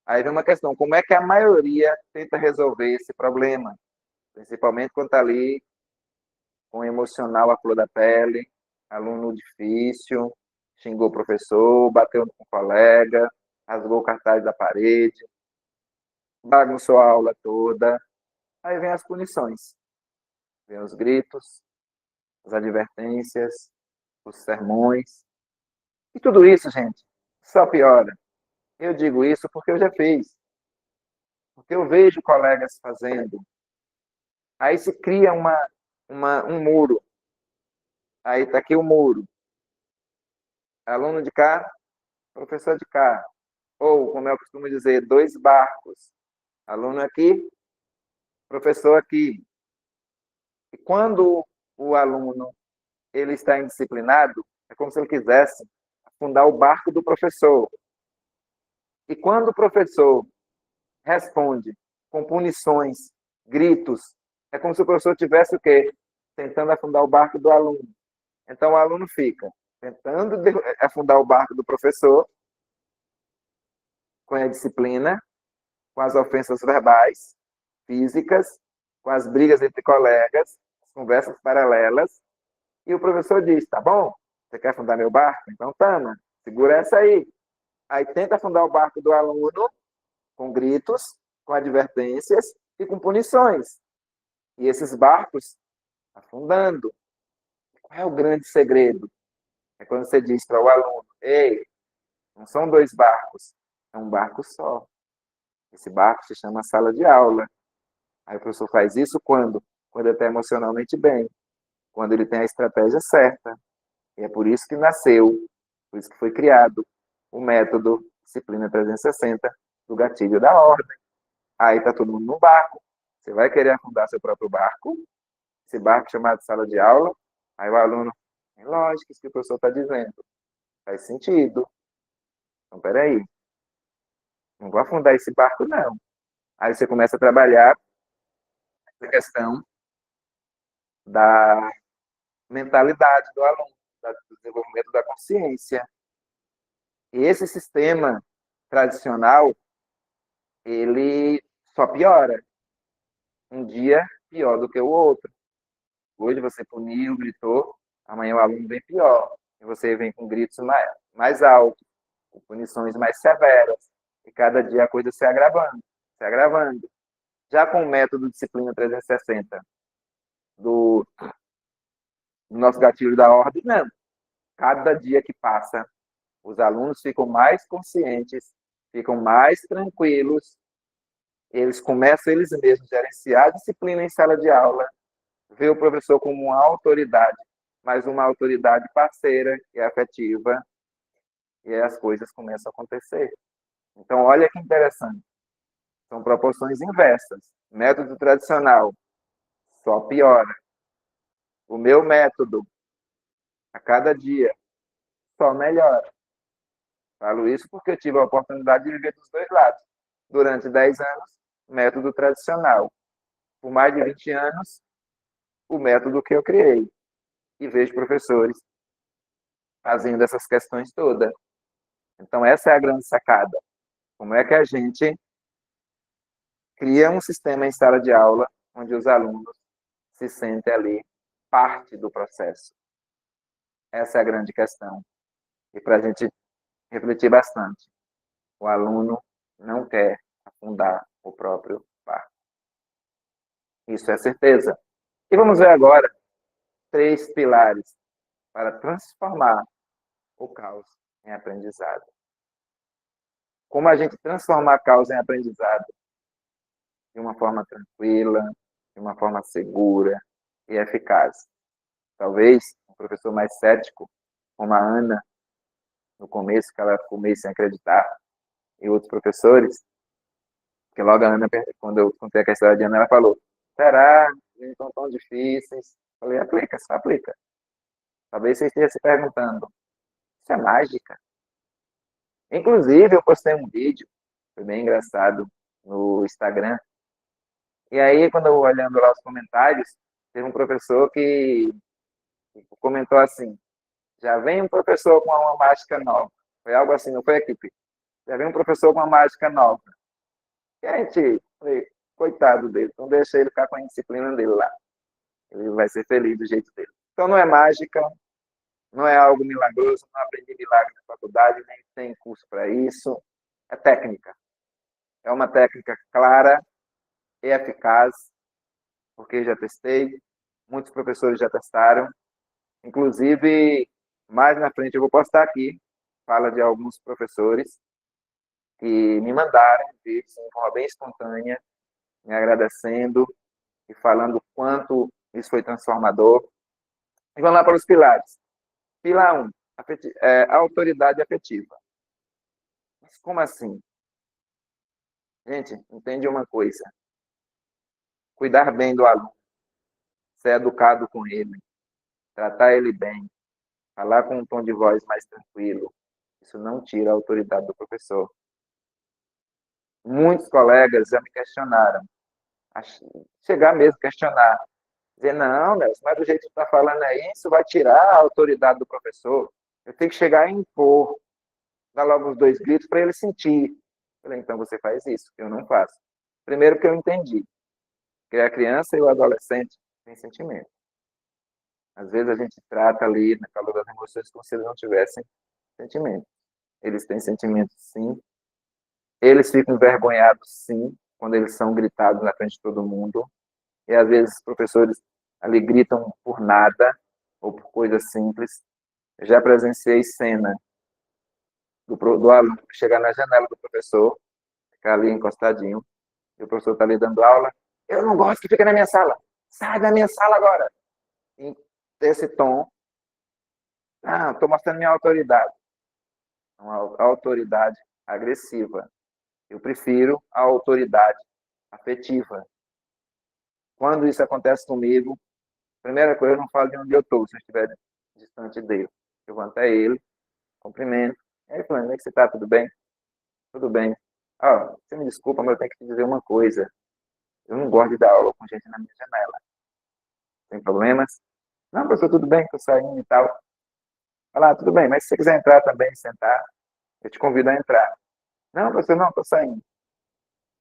aí vem uma questão, como é que a maioria tenta resolver esse problema? Principalmente quando está ali com o emocional à flor da pele, aluno difícil, xingou o professor, bateu com o colega, rasgou o cartaz da parede, bagunçou a aula toda. Aí vem as punições, vem os gritos, as advertências, os sermões. E tudo isso, gente, só piora. Eu digo isso porque eu já fiz. Porque eu vejo colegas fazendo. Aí se cria um muro. Aí está aqui o muro. Aluno de cá, professor de cá. Ou, como eu costumo dizer, dois barcos. Aluno aqui, professor aqui. E quando o aluno ele está indisciplinado, é como se ele quisesse afundar o barco do professor. E quando o professor responde com punições, gritos, é como se o professor tivesse o quê? Tentando afundar o barco do aluno. Então o aluno fica tentando afundar o barco do professor com a disciplina, com as ofensas verbais, físicas, com as brigas entre colegas, as conversas paralelas, e o professor diz, tá bom, você quer afundar meu barco? Então tama, segura essa aí. Aí tenta afundar o barco do aluno com gritos, com advertências e com punições. E esses barcos afundando. Qual é o grande segredo? É quando você diz para o aluno, ei, não são dois barcos, é um barco só. Esse barco se chama sala de aula. Aí o professor faz isso quando? Quando ele está emocionalmente bem, quando ele tem a estratégia certa. E é por isso que nasceu, por isso que foi criado o método Disciplina 360 do gatilho da ordem. Aí está todo mundo no barco. Você vai querer afundar seu próprio barco, esse barco chamado sala de aula. Aí o aluno, é lógico isso que o professor está dizendo. Faz sentido. Então, peraí. Não vou afundar esse barco, não. Aí você começa a trabalhar essa questão da mentalidade do aluno, do desenvolvimento da consciência. E esse sistema tradicional, ele só piora. Um dia pior do que o outro. Hoje você puniu, gritou, amanhã o aluno vem pior. E você vem com gritos mais altos. com punições mais severas, e cada dia a coisa se agravando, se agravando. Já com o método Disciplina 360 do nosso gatilho da ordem, não. Cada dia que passa, os alunos ficam mais conscientes, ficam mais tranquilos, eles começam eles mesmos a gerenciar a disciplina em sala de aula, ver o professor como uma autoridade, mas uma autoridade parceira e afetiva, e aí as coisas começam a acontecer. Então, olha que interessante. São proporções inversas. Método tradicional só piora. O meu método, a cada dia, só melhora. Falo isso porque eu tive a oportunidade de viver dos dois lados. Durante 10 anos, método tradicional. Por mais de 20 anos, o método que eu criei. E vejo professores fazendo essas questões todas. Então, essa é a grande sacada. Como é que a gente cria um sistema em sala de aula onde os alunos se sentem ali parte do processo? Essa é a grande questão. E para a gente refletir bastante. O aluno não quer afundar o próprio barco. Isso é certeza. E vamos ver agora 3 pilares para transformar o caos em aprendizado. Como a gente transformar caos em aprendizado de uma forma tranquila, de uma forma segura e eficaz. Talvez um professor mais cético, como a Ana, no começo, que ela ficou meio sem acreditar, e outros professores, que logo a Ana, quando eu contei a questão de Ana, ela falou, será? Não estão tão difíceis. Eu falei, aplica, só aplica. Talvez você esteja se perguntando, isso é mágica? Inclusive, eu postei um vídeo, foi bem engraçado, no Instagram. E aí, quando eu olhando lá os comentários, teve um professor que comentou assim, já vem um professor com uma mágica nova. Foi algo assim, não foi, equipe? Já vem um professor com uma mágica nova. E a gente, falei, coitado dele, então deixa ele ficar com a disciplina dele lá. Ele vai ser feliz do jeito dele. Então não é mágica, não é algo milagroso, não aprendi milagre na faculdade, nem tem curso para isso. É técnica. É uma técnica clara e eficaz, porque já testei, muitos professores já testaram. Inclusive, mais na frente eu vou postar aqui, fala de alguns professores que me mandaram vídeos de forma bem espontânea, me agradecendo e falando o quanto isso foi transformador. E vamos lá para os pilares. Pilar 1, autoridade afetiva. Mas como assim? Gente, entende uma coisa. Cuidar bem do aluno, ser educado com ele, tratar ele bem, falar com um tom de voz mais tranquilo, isso não tira a autoridade do professor. Muitos colegas já me questionaram, chegar mesmo a questionar, dizer, não, Nelson, mas do jeito que você está falando aí, isso vai tirar a autoridade do professor. Eu tenho que chegar a impor, dar logo os 2 gritos para ele sentir. Eu falei, então você faz isso, eu não faço. Primeiro que eu entendi, que a criança e o adolescente têm sentimento. Às vezes a gente trata ali, na calor das emoções, como se eles não tivessem sentimento. Eles têm sentimento, sim. Eles ficam envergonhados, sim, quando eles são gritados na frente de todo mundo. E às vezes os professores ali gritam por nada, ou por coisas simples. Eu já presenciei cena do aluno chegar na janela do professor, ficar ali encostadinho, e o professor está ali dando aula. Eu não gosto que fique na minha sala. Sai da minha sala agora. E esse tom, estou mostrando minha autoridade. Uma autoridade agressiva. Eu prefiro a autoridade afetiva. Quando isso acontece comigo, primeira coisa, eu não falo de onde eu estou, se eu estiver distante dele. Eu vou até ele, cumprimento. E aí, falando, como é que você está? Tudo bem? Tudo bem. Você me desculpa, mas eu tenho que te dizer uma coisa. Eu não gosto de dar aula com gente na minha janela. Tem problemas? Não, professor, tudo bem, estou saindo e tal. Falar, tudo bem, mas se você quiser entrar também, sentar, eu te convido a entrar. Não, professor, não, estou saindo.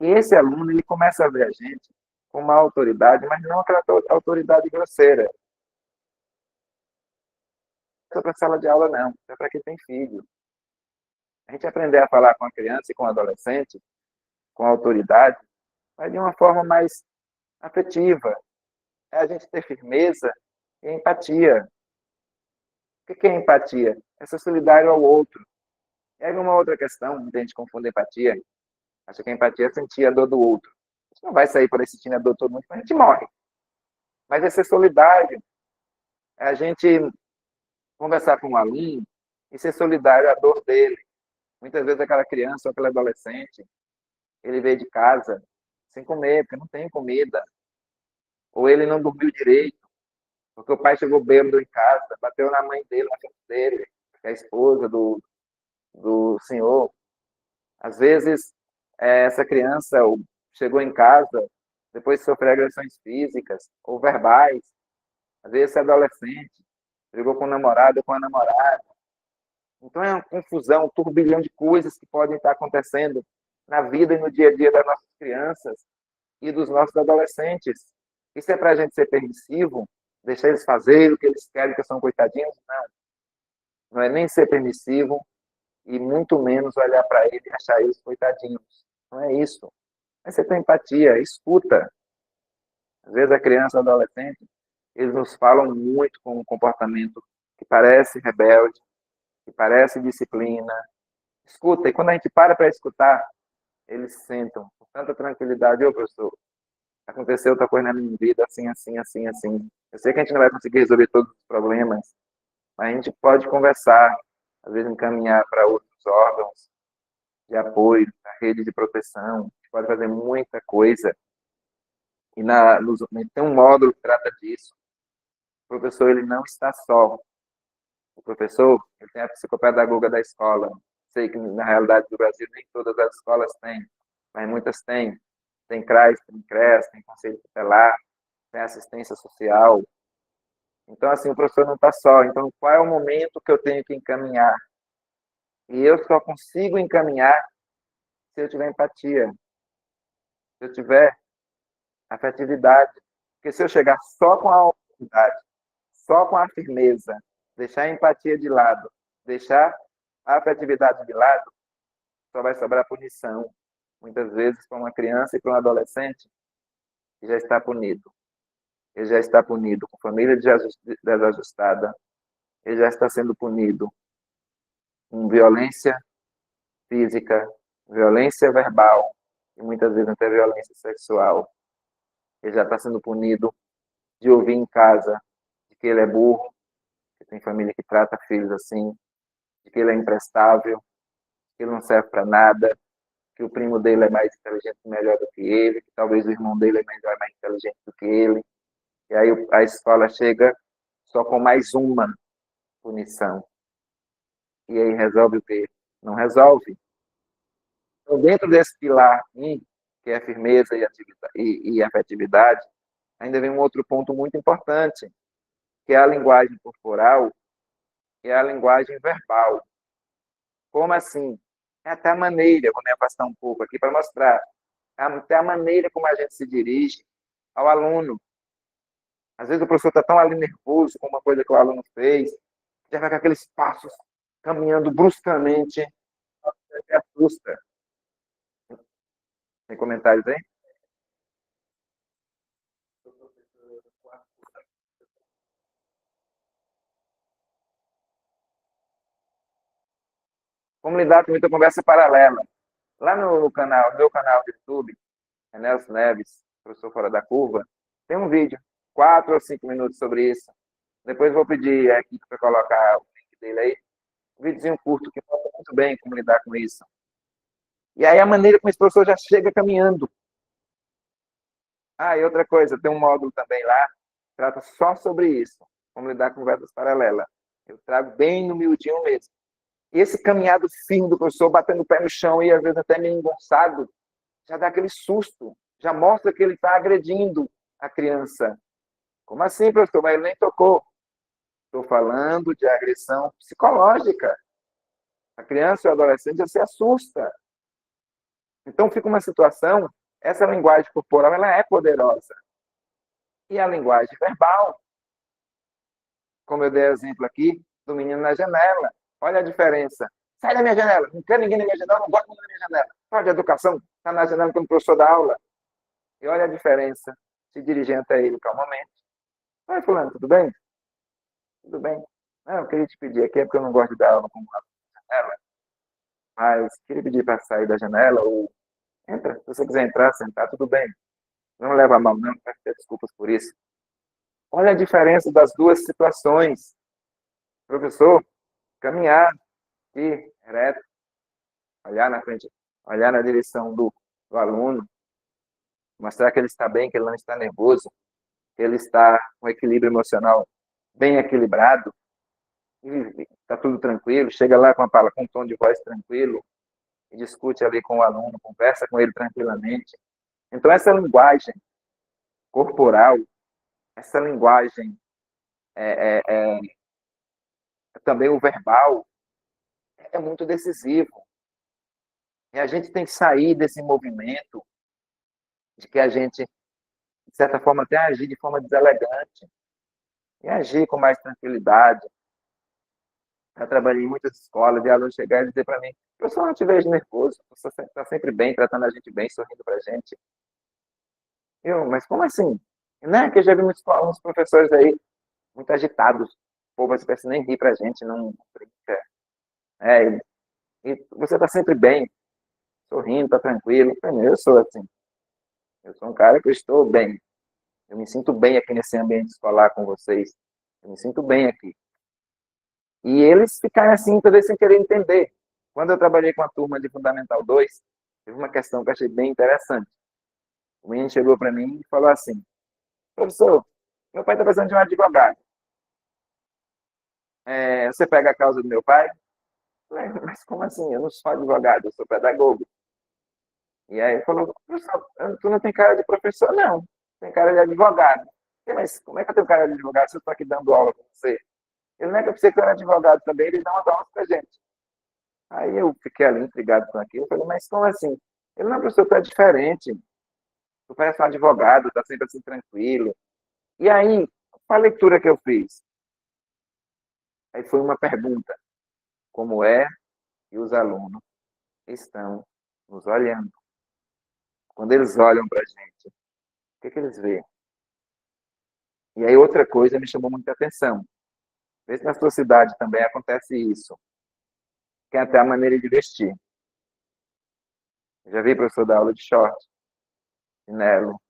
E esse aluno, ele começa a ver a gente com uma autoridade, mas não aquela autoridade grosseira. Não é para a sala de aula, não. É para quem tem filho. A gente aprender a falar com a criança e com o adolescente, com a autoridade, mas de uma forma mais afetiva. É a gente ter firmeza e empatia. O que é empatia? É ser solidário ao outro. E aí uma outra questão, muita gente confunde empatia. Acha que a empatia é sentir a dor do outro. A gente não vai sair por aí sentindo a dor de todo mundo, a gente morre. Mas é ser solidário. É a gente conversar com um aluno e ser solidário à dor dele. Muitas vezes aquela criança ou aquele adolescente, ele veio de casa sem comer, porque não tem comida. Ou ele não dormiu direito, porque o pai chegou bêbado em casa, bateu na mãe dele, na frente dele, que é a esposa do senhor. Às vezes, essa criança chegou em casa, depois de sofrer agressões físicas ou verbais. Às vezes, esse adolescente brigou com o namorado ou com a namorada. Então, é uma confusão, um turbilhão de coisas que podem estar acontecendo na vida e no dia a dia das nossas crianças e dos nossos adolescentes. Isso é para a gente ser permissivo, deixar eles fazerem o que eles querem, que são coitadinhos? Não. Não é nem ser permissivo e muito menos olhar para ele e achar eles coitadinhos. Não é isso. É você ter empatia, escuta. Às vezes a criança, o adolescente, eles nos falam muito com um comportamento que parece rebelde, que parece disciplina. Escuta, e quando a gente para escutar, eles sentam com tanta tranquilidade. Ô, professor, aconteceu outra coisa na minha vida, assim, assim, assim, assim. Eu sei que a gente não vai conseguir resolver todos os problemas, mas a gente pode conversar, às vezes encaminhar para outros órgãos de apoio, a rede de proteção. A gente pode fazer muita coisa. E tem um módulo que trata disso. O professor ele não está só. O professor ele tem a psicopedagoga da escola. Sei que, na realidade do Brasil, nem todas as escolas têm, mas muitas têm. Tem CRAS, tem CRES, tem Conselho Tutelar, tem assistência social. Então, assim, o professor não está só. Então, qual é o momento que eu tenho que encaminhar? E eu só consigo encaminhar se eu tiver empatia, se eu tiver afetividade. Porque se eu chegar só com a autoridade, só com a firmeza, deixar a empatia de lado, deixar a afetividade de lado, só vai sobrar punição. Muitas vezes para uma criança e para um adolescente que já está punido. Ele já está punido com família desajustada, ele já está sendo punido com violência física, violência verbal e muitas vezes até violência sexual. Ele já está sendo punido de ouvir em casa de que ele é burro, que tem família que trata filhos assim, de que ele é imprestável, que ele não serve para nada, que o primo dele é mais inteligente e melhor do que ele, que talvez o irmão dele é melhor, mais inteligente do que ele. E aí a escola chega só com mais uma punição. E aí resolve o quê? Não resolve. Então, dentro desse pilar, que é a firmeza e afetividade, ainda vem um outro ponto muito importante, que é a linguagem corporal e a linguagem verbal. Como assim? É até a maneira, vou me afastar um pouco aqui para mostrar, até a maneira como a gente se dirige ao aluno. Às vezes o professor está tão ali nervoso com uma coisa que o aluno fez, já vai com aqueles passos caminhando bruscamente, até assusta. Tem comentários aí? Como lidar com muita conversa paralela? Lá no canal, no meu canal do YouTube, Nelson Neves, professor Fora da Curva, tem um vídeo, 4 ou 5 minutos sobre isso. Depois vou pedir a equipe para colocar o link dele aí. Um videozinho curto que mostra muito bem como lidar com isso. E aí a maneira como esse professor já chega caminhando. Ah, e outra coisa, tem um módulo também lá, que trata só sobre isso, como lidar com conversas paralelas. Eu trago bem no miudinho mesmo. Esse caminhado firme do professor, batendo o pé no chão e às vezes até meio engonçado, já dá aquele susto, já mostra que ele está agredindo a criança. Como assim, professor? Mas ele nem tocou. Estou falando de agressão psicológica. A criança e o adolescente já se assusta. Então fica uma situação, essa linguagem corporal ela é poderosa. E a linguagem verbal, como eu dei exemplo aqui, do menino na janela. Olha a diferença. Sai da minha janela. Não quero ninguém na minha janela, não gosto de ninguém na minha janela. Fala de educação, está na janela como professor da aula. E olha a diferença, se dirigindo até ele calmamente. Oi, fulano, tudo bem? Tudo bem. Não, eu queria te pedir aqui, é porque eu não gosto de dar aula com a janela, mas queria pedir para sair da janela ou entra. Se você quiser entrar, sentar, tudo bem. Não leva a mal, não, peço desculpas por isso. Olha a diferença das duas situações. Professor, caminhar e reto, olhar na frente, olhar na direção do aluno, mostrar que ele está bem, que ele não está nervoso, que ele está com equilíbrio emocional bem equilibrado, e está tudo tranquilo, chega lá com um tom de voz tranquilo, e discute ali com o aluno, conversa com ele tranquilamente. Então, essa linguagem corporal, essa linguagem também o verbal, é muito decisivo. E a gente tem que sair desse movimento de que a gente, de certa forma, até agir de forma deselegante e agir com mais tranquilidade. Já trabalhei em muitas escolas, de alunos chegarem e dizer para mim: professor, não te vejo nervoso, você está sempre bem, tratando a gente bem, sorrindo para a gente. Mas como assim? Né? Que eu já vi muitos professores aí muito agitados. O povo parece nem rir para a gente, não brinca. E você está sempre bem, sorrindo, está tranquilo. Eu sou assim. Eu sou um cara que eu estou bem. Eu me sinto bem aqui nesse ambiente escolar com vocês. Eu me sinto bem aqui. E eles ficaram assim, talvez sem querer entender. Quando eu trabalhei com a turma de Fundamental 2, teve uma questão que eu achei bem interessante. O menino chegou para mim e falou assim: professor, meu pai está precisando de um advogado. Você pega a causa do meu pai? Mas como assim? Eu não sou advogado, eu sou pedagogo. E aí ele falou: professor, tu não tem cara de professor? Não, tem cara de advogado. Mas como é que eu tenho cara de advogado se eu estou aqui dando aula com você? Ele não é que eu pensei que eu era advogado também, ele dá umas aulas pra gente. Aí eu fiquei ali intrigado com aquilo, eu falei: mas como assim? Ele: não, professor, tu é diferente, tu parece um advogado, tá sempre assim tranquilo. E aí, a leitura que eu fiz? Aí foi uma pergunta: como é que os alunos estão nos olhando? Quando eles olham pra gente, o que eles veem? E aí outra coisa me chamou muita atenção. Vê se na sua cidade também acontece isso, que é até a maneira de vestir. Eu já vi professor dar aula de short, chinelo,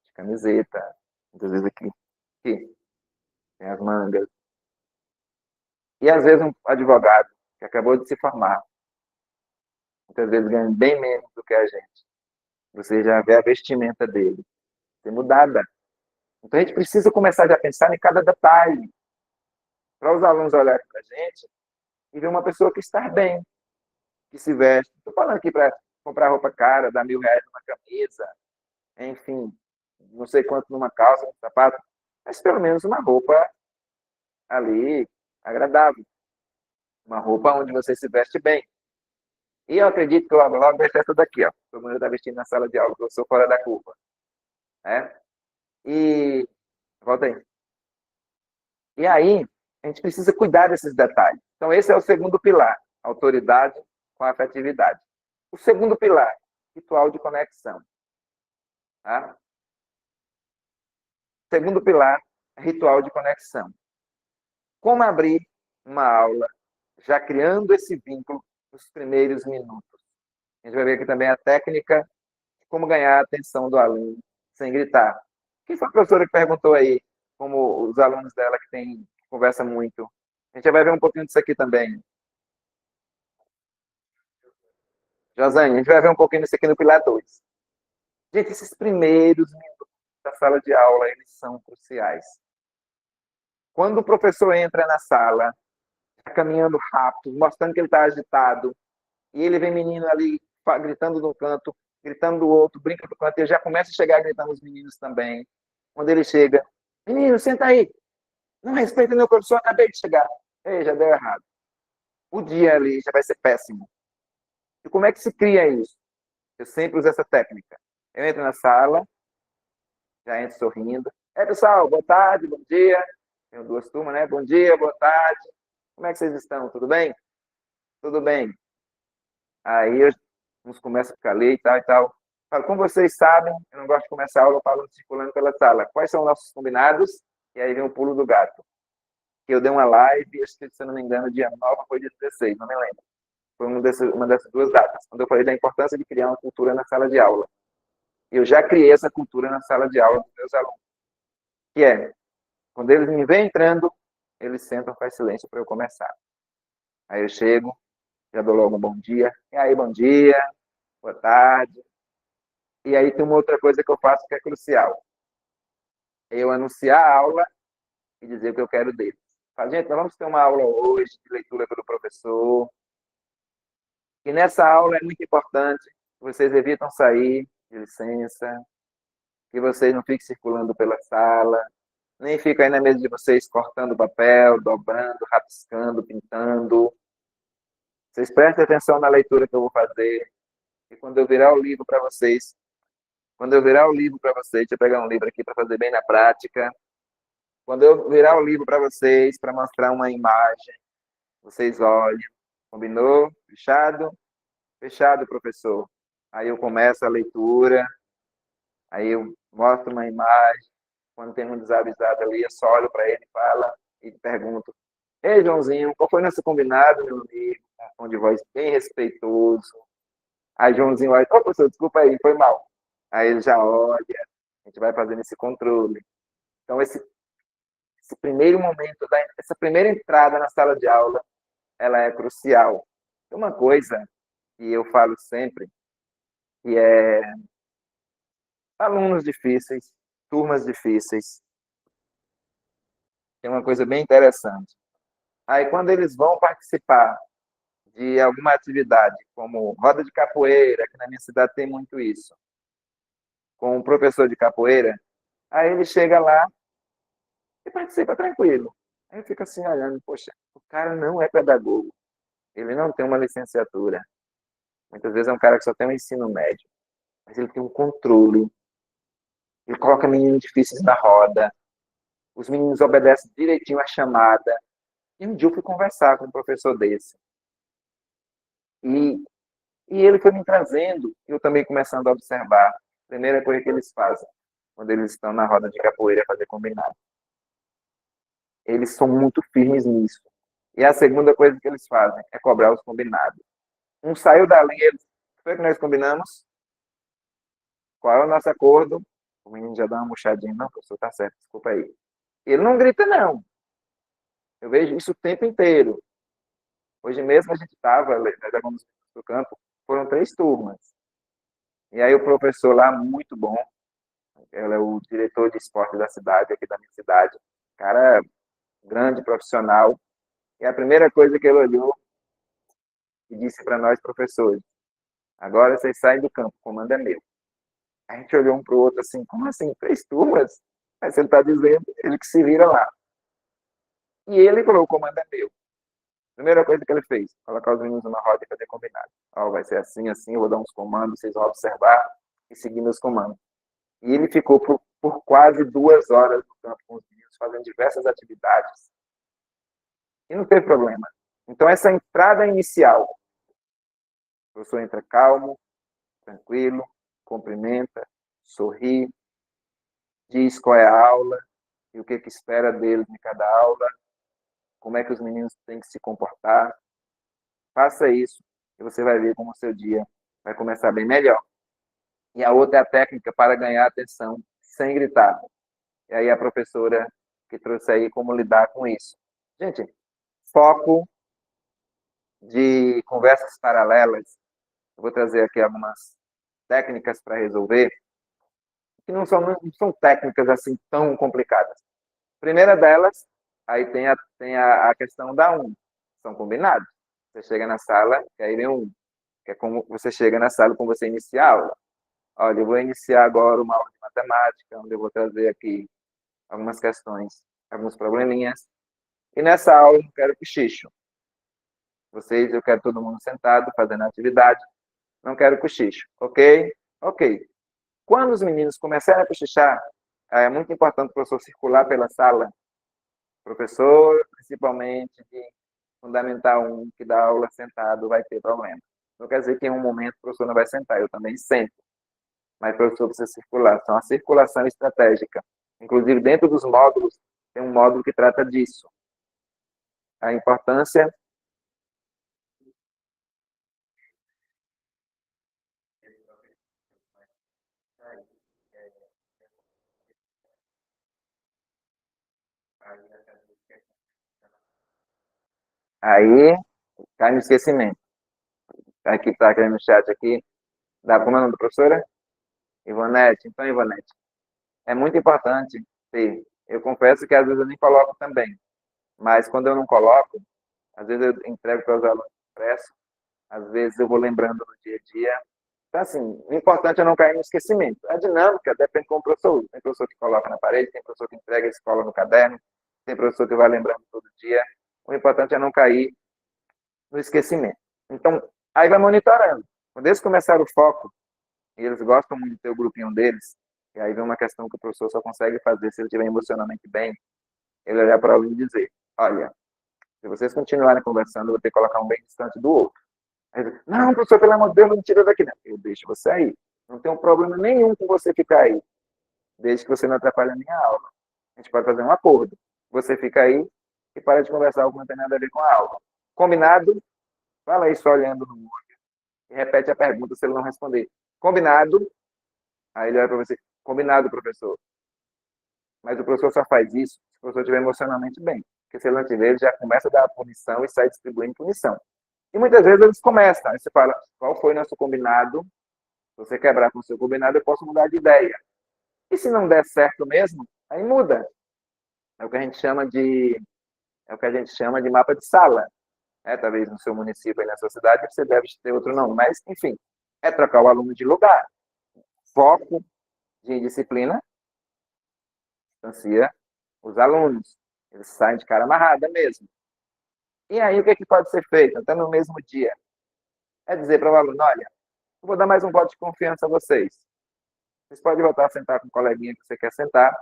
de camiseta, muitas vezes aqui tem as mangas. E às vezes um advogado que acabou de se formar, muitas vezes ganha bem menos do que a gente. Você já vê a vestimenta dele ser mudada. Então a gente precisa começar a pensar em cada detalhe, para os alunos olharem para a gente e ver uma pessoa que está bem, que se veste. Estou falando aqui para comprar roupa cara, dar R$ 1.000 numa camisa, enfim, não sei quanto numa calça, num sapato, mas pelo menos uma roupa ali agradável, uma roupa onde você se veste bem. E eu acredito que logo vai ser essa daqui, ó. Todo mundo está vestindo na sala de aula, que eu sou fora da curva. Né? E volta aí. E aí, a gente precisa cuidar desses detalhes. Então, esse é o segundo pilar, autoridade com afetividade. O segundo pilar, ritual de conexão. Tá? Segundo pilar, ritual de conexão. Como abrir uma aula já criando esse vínculo nos primeiros minutos? A gente vai ver aqui também a técnica de como ganhar a atenção do aluno sem gritar. Quem foi a professora que perguntou aí, como os alunos dela que conversa muito? A gente já vai ver um pouquinho disso aqui também. Josane, a gente vai ver um pouquinho disso aqui no pilar 2. Gente, esses primeiros minutos da sala de aula, eles são cruciais. Quando o professor entra na sala, está caminhando rápido, mostrando que ele está agitado, e ele vê menino ali gritando no canto, gritando do outro, brinca do canto, ele já começa a chegar gritando os meninos também. Quando ele chega: menino, senta aí, não respeita meu professor, acabei de chegar. Ei, já deu errado. O dia ali já vai ser péssimo. E como é que se cria isso? Eu sempre uso essa técnica. Eu entro na sala, já entro sorrindo. Pessoal, boa tarde, bom dia. Tenho duas turmas, né? Bom dia, boa tarde. Como é que vocês estão? Tudo bem? tudo bem? Aí uns começam a ficar ali e tal e tal. Falo, como vocês sabem, eu não gosto de começar a aula falando circulando pela sala. Quais são nossos combinados? E aí vem o pulo do gato. Que eu dei uma live, acho que, se eu não me engano, dia 9 foi dia 16, não me lembro. Foi uma dessas duas datas, quando eu falei da importância de criar uma cultura na sala de aula. Eu já criei essa cultura na sala de aula dos meus alunos, que é, quando eles me vêm entrando, eles sentam, faz silêncio para eu começar. Aí eu chego, já dou logo um bom dia. E aí, bom dia, boa tarde. E aí tem uma outra coisa que eu faço que é crucial. Eu anunciar a aula e dizer o que eu quero deles. Fala, gente, nós vamos ter uma aula hoje de leitura pelo professor. E nessa aula é muito importante que vocês evitam sair de licença, que vocês não fiquem circulando pela sala, nem fiquem aí na mesa de vocês cortando papel, dobrando, rabiscando, pintando. Vocês prestem atenção na leitura que eu vou fazer. E quando eu virar o livro para vocês, deixa eu pegar um livro aqui para fazer bem na prática. Quando eu virar o livro para vocês, para mostrar uma imagem, vocês olham. Combinou? Fechado? Fechado, professor. Aí eu começo a leitura, aí eu mostro uma imagem. Quando tem um desavisado ali, eu só olho para ele e pergunto: Ei, Joãozinho, qual foi nosso combinado, meu amigo? Com tom de voz bem respeitoso. Aí Joãozinho olha: Ô, professor, desculpa aí, foi mal. Aí ele já olha, a gente vai fazendo esse controle. Então, esse primeiro momento, essa primeira entrada na sala de aula, ela é crucial. Uma coisa que eu falo sempre, que é alunos difíceis, turmas difíceis, tem uma coisa bem interessante. Aí, quando eles vão participar de alguma atividade, como roda de capoeira, que na minha cidade tem muito isso, com um professor de capoeira, aí ele chega lá e participa tranquilo. Aí eu fico assim olhando, poxa, o cara não é pedagogo, ele não tem uma licenciatura, muitas vezes é um cara que só tem um ensino médio, mas ele tem um controle, ele coloca meninos difíceis na roda, os meninos obedecem direitinho a chamada. E um dia eu fui conversar com um professor desse, e, e ele foi me trazendo, eu também começando a observar, a primeira coisa que eles fazem, quando eles estão na roda de capoeira fazer combinado. Eles são muito firmes nisso. E a segunda coisa que eles fazem é cobrar os combinados. Um saiu dali, eles, o que foi que nós combinamos? Qual é o nosso acordo? O menino já dá uma murchadinha, não, professor, tá certo, desculpa aí. Ele não grita, não. Eu vejo isso o tempo inteiro. Hoje mesmo a gente estava, nós levamos do campo, foram 3 turmas. E aí o professor lá, muito bom, ele é o diretor de esporte da cidade, aqui da minha cidade, cara grande, profissional. E a primeira coisa que ele olhou e disse para nós, professores: agora vocês saem do campo, o comando é meu. A gente olhou um para o outro assim: como assim? 3 turmas? Mas ele está dizendo, ele que se vira lá. E ele falou: o comando é meu. Primeira coisa que ele fez: colocar os meninos numa roda e fazer combinado. Ó, vai ser assim, assim, eu vou dar uns comandos, vocês vão observar e seguir meus comandos. E ele ficou por quase 2 horas no campo com os meninos, fazendo diversas atividades. E não teve problema. Então, essa entrada inicial, o professor entra calmo, tranquilo, cumprimenta, sorri, diz qual é a aula e o que espera deles em cada aula, como é que os meninos têm que se comportar. Faça isso e você vai ver como o seu dia vai começar bem melhor. E a outra é a técnica para ganhar atenção sem gritar. E aí a professora que trouxe aí como lidar com isso. Gente, foco de conversas paralelas. Eu vou trazer aqui algumas técnicas para resolver, que não são técnicas assim tão complicadas. Primeira delas, aí tem a questão da são combinados. Você chega na sala, e aí vem que é como você chega na sala como você inicia a aula. Olha, eu vou iniciar agora uma aula de matemática, onde eu vou trazer aqui algumas questões, alguns probleminhas. E nessa aula eu não quero cochicho. Eu quero todo mundo sentado, fazendo a atividade. Não quero cochicho, ok? Ok. Quando os meninos começarem a cochichar, é muito importante o professor circular pela sala. Professor, principalmente, de Fundamental 1, que dá aula sentado, vai ter problema. Não quer dizer que em um momento o professor não vai sentar, eu também sento. Mas o professor precisa circular. Então, a circulação estratégica. Inclusive, dentro dos módulos, tem um módulo que trata disso. A importância aí cai no esquecimento. Aqui está aqui no chat aqui. Dá como é o nome da professora? Ivonete. Então, Ivonete, é muito importante ter. Eu confesso que às vezes eu nem coloco também. Mas quando eu não coloco, às vezes eu entrego para os alunos impresso, às vezes eu vou lembrando no dia a dia. Então, assim, o importante é não cair no esquecimento. A dinâmica depende como o professor usa. Tem professor que coloca na parede, tem professor que entrega a escola no caderno, tem professor que vai lembrando todo dia. O importante é não cair no esquecimento. Então, aí vai monitorando. Quando eles começaram o foco, e eles gostam muito de ter o grupinho deles, e aí vem uma questão que o professor só consegue fazer se ele estiver emocionalmente bem, ele olhar para o aluno e dizer, olha, se vocês continuarem conversando, eu vou ter que colocar um bem distante do outro. Aí ele, não, professor, pelo amor de Deus, não me tira daqui. Não. Eu deixo você aí. Não tem um problema nenhum com você ficar aí, desde que você não atrapalhe a minha aula. A gente pode fazer um acordo. Você fica aí e para de conversar algo que não tem nada a ver com a aula. Combinado? Fala isso olhando no olho e repete a pergunta se ele não responder. Combinado? Aí ele olha para você. Combinado, professor. Mas o professor só faz isso se o professor estiver emocionalmente bem. Porque se ele não tiver, ele já começa a dar a punição e sai distribuindo punição. E muitas vezes eles começam. Aí você fala, qual foi nosso combinado? Se você quebrar com o seu combinado, eu posso mudar de ideia. E se não der certo mesmo, aí muda. É o que a gente chama de, é o que a gente chama de mapa de sala. Talvez no seu município e na sua cidade você deve ter outro nome. Mas, enfim, é trocar o aluno de lugar. Foco de disciplina distancia os alunos. Eles saem de cara amarrada mesmo. E aí, o que, é que pode ser feito? Até no mesmo dia. É dizer para o aluno, olha, eu vou dar mais um voto de confiança a vocês. Vocês podem voltar a sentar com o coleguinha que você quer sentar,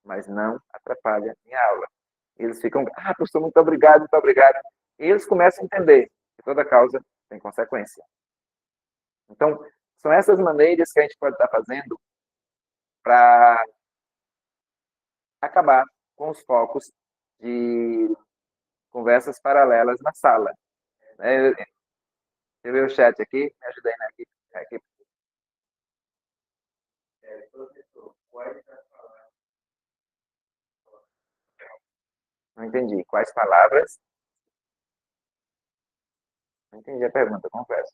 mas não atrapalha a minha aula. Eles ficam, professor, muito obrigado, muito obrigado. E eles começam a entender que toda causa tem consequência. Então, são essas maneiras que a gente pode estar fazendo para acabar com os focos de conversas paralelas na sala. Deixa eu ver o chat aqui, me ajuda aí, né? Aqui. Não entendi. Quais palavras? Não entendi a pergunta, confesso.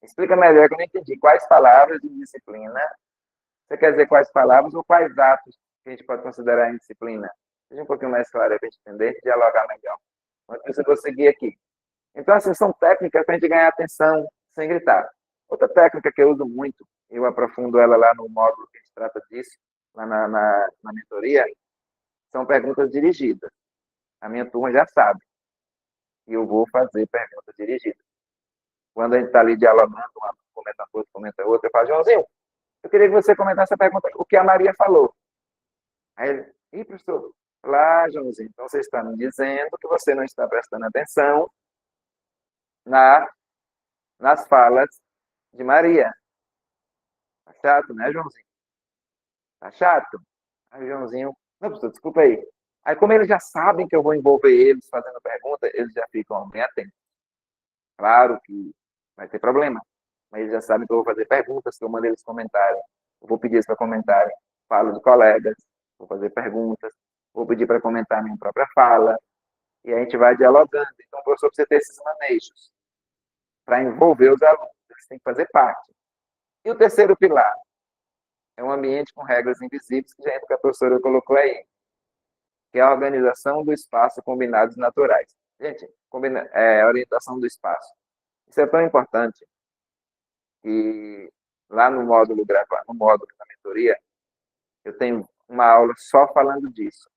Explica melhor que eu não entendi. Quais palavras de disciplina? Você quer dizer quais palavras ou quais atos que a gente pode considerar em disciplina? Seja um pouquinho mais claro para a gente entender e dialogar melhor. Mas eu vou seguir aqui. Então, assim, são técnicas para a gente ganhar atenção sem gritar. Outra técnica que eu uso muito, eu aprofundo ela lá no módulo que a gente trata disso, lá na mentoria, são perguntas dirigidas. A minha turma já sabe que eu vou fazer perguntas dirigidas. Quando a gente está ali dialogando, uma comenta uma coisa, comenta outra, eu falo, Joãozinho, eu queria que você comentasse a pergunta, o que a Maria falou. Aí ele, professor, lá, Joãozinho, então você está me dizendo que você não está prestando atenção nas falas de Maria. Tá chato, né, Joãozinho? Tá chato? Aí o Joãozinho, não, professor, desculpa aí. Aí, como eles já sabem que eu vou envolver eles fazendo pergunta, eles já ficam bem atentos. Claro que vai ter problema, mas eles já sabem que eu vou fazer perguntas, que eu mando eles comentarem. Eu vou pedir eles para comentarem. Falo de colegas, vou fazer perguntas, vou pedir para comentar a minha própria fala, e a gente vai dialogando. Então, o professor precisa ter esses manejos para envolver os alunos, eles têm que fazer parte. E o terceiro pilar é um ambiente com regras invisíveis, que já entra que a professora colocou aí, que é a organização do espaço combinados naturais. Gente, a orientação do espaço. Isso é tão importante que lá no módulo da mentoria, eu tenho uma aula só falando disso,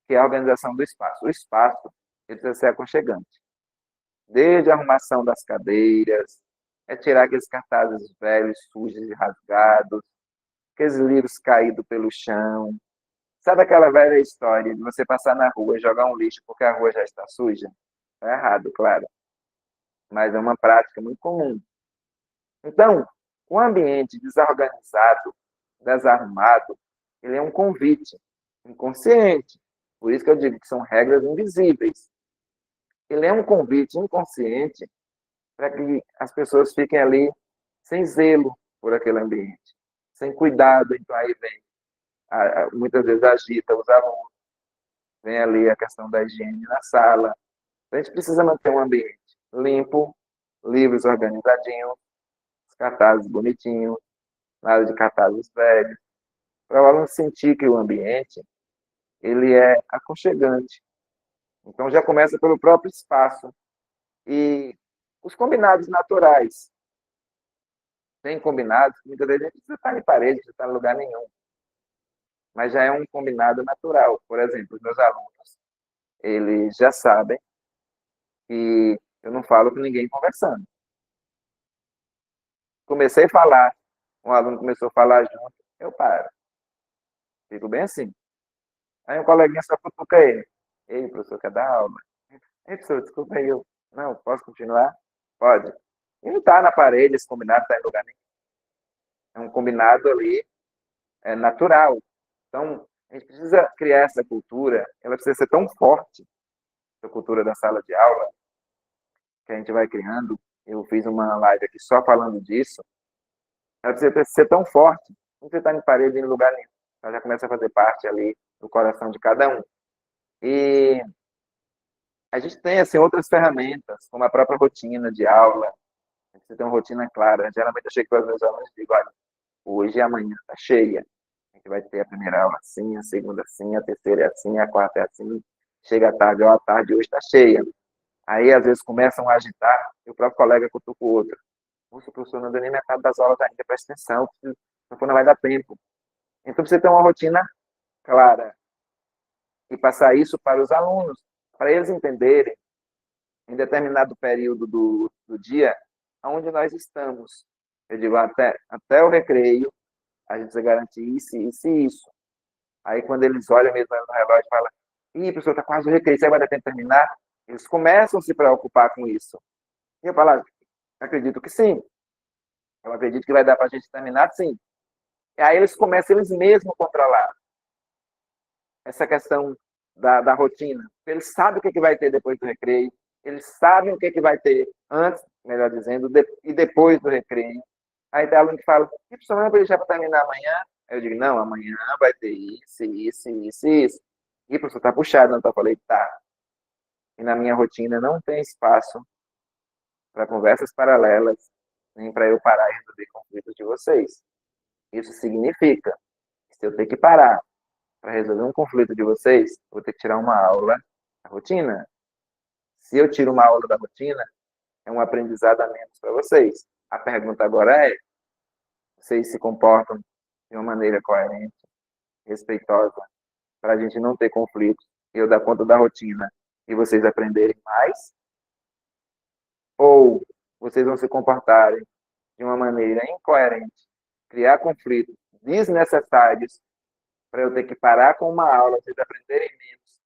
que é a organização do espaço. O espaço ele precisa ser aconchegante. Desde a arrumação das cadeiras, é tirar aqueles cartazes velhos, sujos e rasgados, aqueles livros caídos pelo chão, Sabe aquela velha história de você passar na rua e jogar um lixo porque a rua já está suja? É errado, claro, mas é uma prática muito comum. Então, um ambiente desorganizado, desarrumado, ele é um convite inconsciente. Por isso que eu digo que são regras invisíveis. Ele é um convite inconsciente para que as pessoas fiquem ali sem zelo por aquele ambiente, sem cuidado. Então, aí vem, muitas vezes agita os alunos, vem ali a questão da higiene na sala. A gente precisa manter um ambiente limpo, livros organizadinhos, os cartazes bonitinhos, nada de cartazes velhos, para o aluno sentir que o ambiente ele é aconchegante. Então já começa pelo próprio espaço e os combinados naturais. Tem combinados que muitas vezes a gente precisa estar em parede, precisa estar em lugar nenhum, mas já é um combinado natural. Por exemplo, os meus alunos, eles já sabem que eu não falo com ninguém conversando. Comecei a falar, um aluno começou a falar junto, eu paro. Fico bem assim. Aí um coleguinha só cutuca ele. Ei, professor, quer dar aula? Ei, professor, desculpa aí, eu... Não, posso continuar? Pode. E não está na parede, esse combinado está em lugar nenhum. É um combinado ali, é natural. Então, a gente precisa criar essa cultura, ela precisa ser tão forte, essa cultura da sala de aula, que a gente vai criando. Eu fiz uma live aqui só falando disso. Ela precisa ser tão forte, não precisa estar em parede em lugar nenhum. Ela já começa a fazer parte ali do coração de cada um. E a gente tem assim, outras ferramentas, como a própria rotina de aula. Você tem uma rotina clara. Geralmente eu chego para os meus alunos e digo, olha, hoje e amanhã está cheia. A gente vai ter a primeira aula assim, a segunda assim, a terceira é assim, a quarta é assim. Chega à tarde, ó, a tarde hoje está cheia. Aí, às vezes, começam a agitar e o próprio colega cutuca o outro. Nossa, professor, não deu nem metade das aulas ainda, presta atenção, não vai dar tempo. Então, você tem uma rotina clara e passar isso para os alunos, para eles entenderem, em determinado período do dia, aonde nós estamos. Eu digo, até o recreio, a gente precisa garantir isso, isso e isso. Aí, quando eles olham mesmo no relógio e falam, ih, professor, está quase o recreio, você vai dar tempo de terminar? Eles começam a se preocupar com isso. E eu falo, acredito que sim. Eu acredito que vai dar para a gente terminar, sim. E aí eles começam eles mesmos a controlar essa questão da rotina. Eles sabem o que vai ter depois do recreio, eles sabem o que vai ter antes, melhor dizendo, e depois do recreio. Aí tem aluno que fala, e professor, não vai deixar para terminar amanhã? Aí eu digo, não, amanhã vai ter isso, isso, isso, isso. E professor, está puxado, não? Eu falei, tá. E na minha rotina não tem espaço para conversas paralelas, nem para eu parar e resolver conflitos de vocês. Isso significa que se eu ter que parar para resolver um conflito de vocês, eu vou ter que tirar uma aula da rotina. Se eu tiro uma aula da rotina, é um aprendizado a menos para vocês. A pergunta agora é: vocês se comportam de uma maneira coerente, respeitosa, para a gente não ter conflitos, eu dar conta da rotina e vocês aprenderem mais? Ou vocês vão se comportarem de uma maneira incoerente, criar conflitos desnecessários para eu ter que parar com uma aula, vocês aprenderem menos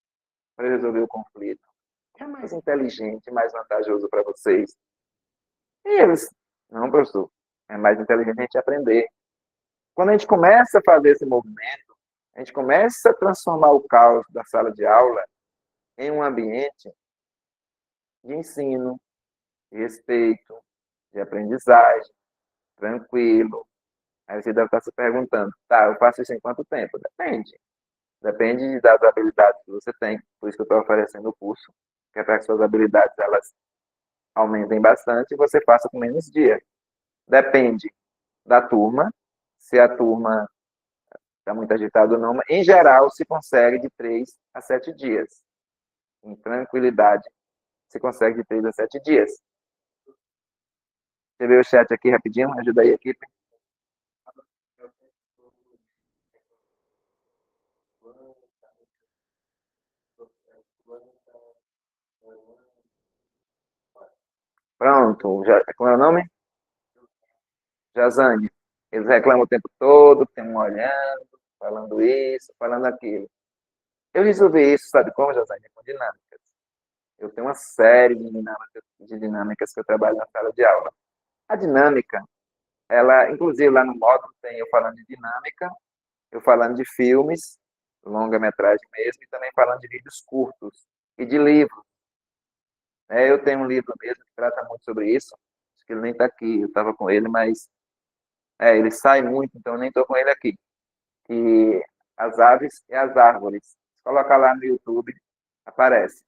para resolver o conflito? O que é mais inteligente, mais vantajoso para vocês? E eles, não, professor, é mais inteligente a gente aprender. Quando a gente começa a fazer esse movimento, a gente começa a transformar o caos da sala de aula em um ambiente de ensino, de respeito, de aprendizagem, tranquilo. Aí você deve estar se perguntando, tá, eu faço isso em quanto tempo? Depende. Depende das habilidades que você tem. Por isso que eu estou oferecendo o curso, que é para que suas habilidades elas aumentem bastante e você faça com menos dias. Depende da turma, se a turma está muito agitada ou não. Em geral, se consegue de 3 a 7 dias. Em tranquilidade, se consegue de 3 a 7 dias. Você vê o chat aqui rapidinho? Ajuda aí, equipe. Pronto. Já, como é o nome? Jazane. Eles reclamam o tempo todo, tem um olhando. falando isso, falando aquilo. Eu resolvi isso, sabe como, José? Com dinâmicas. Eu tenho uma série de dinâmicas que eu trabalho na sala de aula. A dinâmica, ela, inclusive lá no módulo tem eu falando de dinâmica, eu falando de filmes, longa-metragem mesmo, e também falando de vídeos curtos e de livros. Eu tenho um livro mesmo que trata muito sobre isso, acho que ele nem está aqui, eu estava com ele, mas ele sai muito, então eu nem estou com ele aqui. Que as aves e as árvores. Se colocar lá no YouTube, aparece.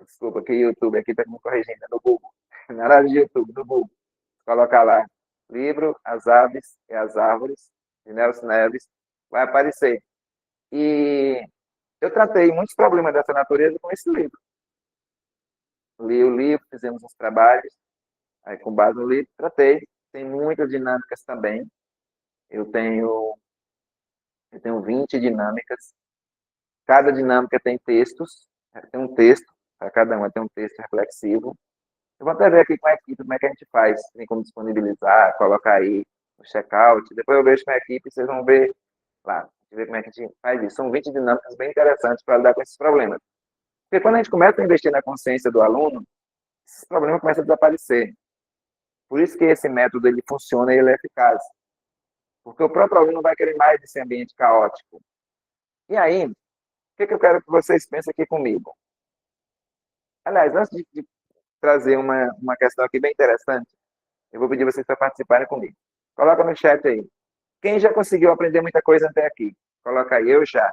Desculpa, que YouTube aqui está me corrigindo, é no Google. Nada de YouTube, no Google. Se colocar lá, livro, as aves e as árvores, de Nelson Neves, vai aparecer. E eu tratei muitos problemas dessa natureza com esse livro. Li o livro, fizemos uns trabalhos, aí com base no livro, tratei. Tem muitas dinâmicas também. Eu tenho 20 dinâmicas. Cada dinâmica tem textos, tem um texto, para cada uma tem um texto reflexivo. Eu vou até ver aqui com a equipe como é que a gente faz, tem como disponibilizar, colocar aí no checkout. Depois eu vejo com a equipe, vocês vão ver lá, ver como é que a gente faz isso. São 20 dinâmicas bem interessantes para lidar com esses problemas. Porque quando a gente começa a investir na consciência do aluno, esses problemas começam a desaparecer. Por isso que esse método ele funciona e ele é eficaz. Porque o próprio aluno vai querer mais desse ambiente caótico. E aí, o que eu quero que vocês pensem aqui comigo? Aliás, antes de trazer uma questão aqui bem interessante, eu vou pedir vocês para participarem comigo. Coloca no chat aí. Quem já conseguiu aprender muita coisa até aqui? Coloca aí, eu já.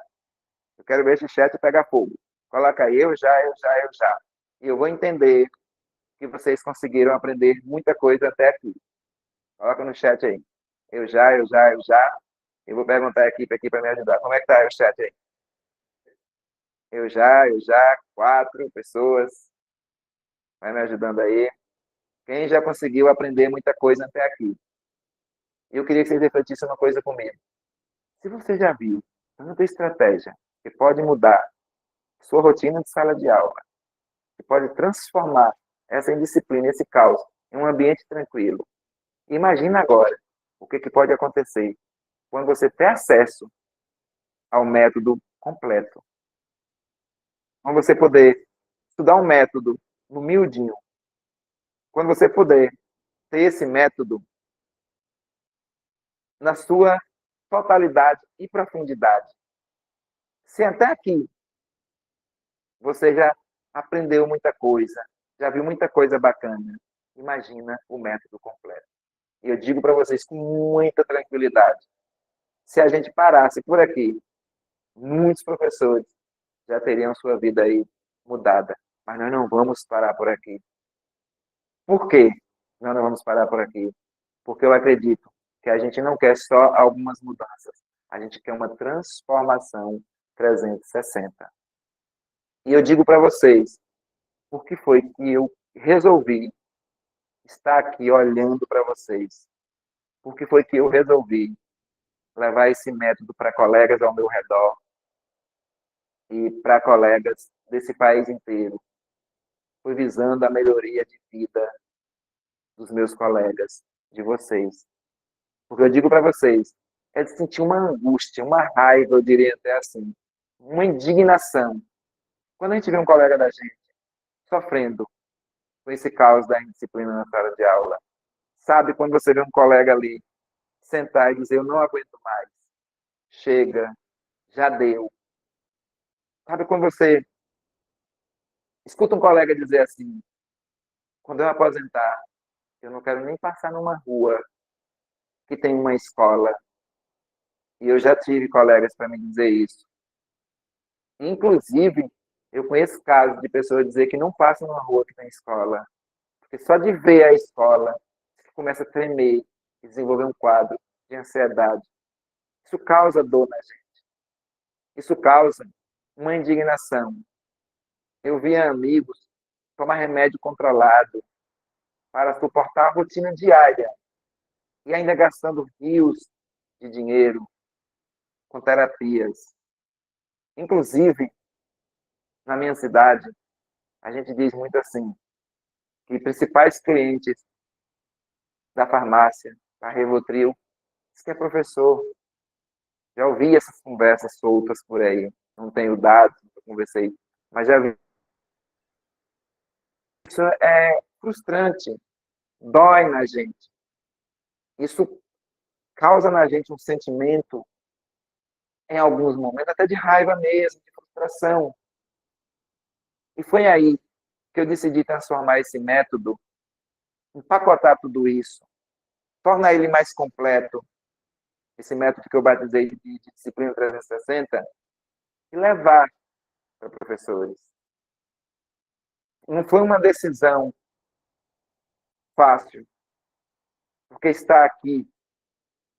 Eu quero ver esse chat pegar fogo. Coloca aí, eu já, eu já, eu já. E eu vou entender que vocês conseguiram aprender muita coisa até aqui. Coloca no chat aí. Eu já, eu já, eu já. Eu vou perguntar a equipe aqui para me ajudar. Como é que tá o chat aí? Eu já, 4 pessoas. Vai me ajudando aí. Quem já conseguiu aprender muita coisa até aqui? Eu queria que vocês refletissem uma coisa comigo. Se você já viu tanta estratégia que pode mudar sua rotina de sala de aula, que pode transformar essa indisciplina, esse caos, em um ambiente tranquilo, imagina agora o que pode acontecer quando você ter acesso ao método completo. Quando você poder estudar um método no miudinho. Quando você puder ter esse método na sua totalidade e profundidade. Se até aqui você já aprendeu muita coisa, já viu muita coisa bacana, imagina o método completo. E eu digo para vocês com muita tranquilidade, se a gente parasse por aqui, muitos professores já teriam sua vida aí mudada. Mas nós não vamos parar por aqui. Por quê? Nós não vamos parar por aqui. Porque eu acredito que a gente não quer só algumas mudanças. A gente quer uma transformação 360. E eu digo para vocês, por que foi que eu resolvi estar aqui olhando para vocês? Por que foi que eu resolvi levar esse método para colegas ao meu redor e para colegas desse país inteiro? Foi visando a melhoria de vida dos meus colegas, de vocês. Porque eu digo para vocês, é de sentir uma angústia, uma raiva, eu diria até assim, uma indignação. Quando a gente vê um colega da gente sofrendo com esse caos da indisciplina na sala de aula, sabe quando você vê um colega ali sentar e dizer, eu não aguento mais, chega, já deu. Sabe quando você escuta um colega dizer assim, quando eu aposentar, eu não quero nem passar numa rua que tem uma escola. E eu já tive colegas para me dizer isso. Inclusive, eu conheço casos de pessoas dizer que não passam numa rua que tem escola, porque só de ver a escola, começa a tremer, desenvolver um quadro de ansiedade. Isso causa dor na gente. Isso causa uma indignação. Eu via amigos tomar remédio controlado para suportar a rotina diária e ainda gastando rios de dinheiro com terapias. Inclusive, na minha cidade, a gente diz muito assim, que principais clientes da farmácia, da Rivotril, diz que é professor. Já ouvi essas conversas soltas por aí. Não tenho dados, nunca conversei, mas já vi. Isso é frustrante, dói na gente. Isso causa na gente um sentimento, em alguns momentos, até de raiva mesmo, de frustração. E foi aí que eu decidi transformar esse método, empacotar tudo isso, tornar ele mais completo, esse método que eu batizei de disciplina 360, e levar para professores. Não foi uma decisão fácil, porque estar aqui,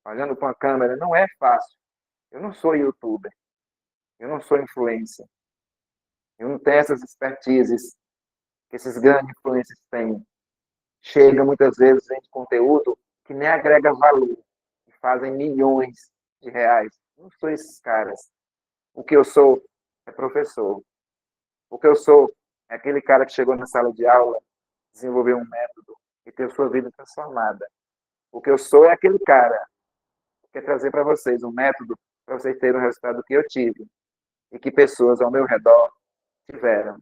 olhando para a câmera, não é fácil. Eu não sou youtuber, eu não sou influencer, eu não tenho essas expertises que esses grandes influencers têm. Chega muitas vezes em conteúdo que nem agrega valor, que fazem milhões de reais. Eu não sou esses caras. O que eu sou é professor. O que eu sou é aquele cara que chegou na sala de aula, desenvolveu um método e teve sua vida transformada. O que eu sou é aquele cara que quer trazer para vocês um método para vocês terem o resultado que eu tive e que pessoas ao meu redor tiveram.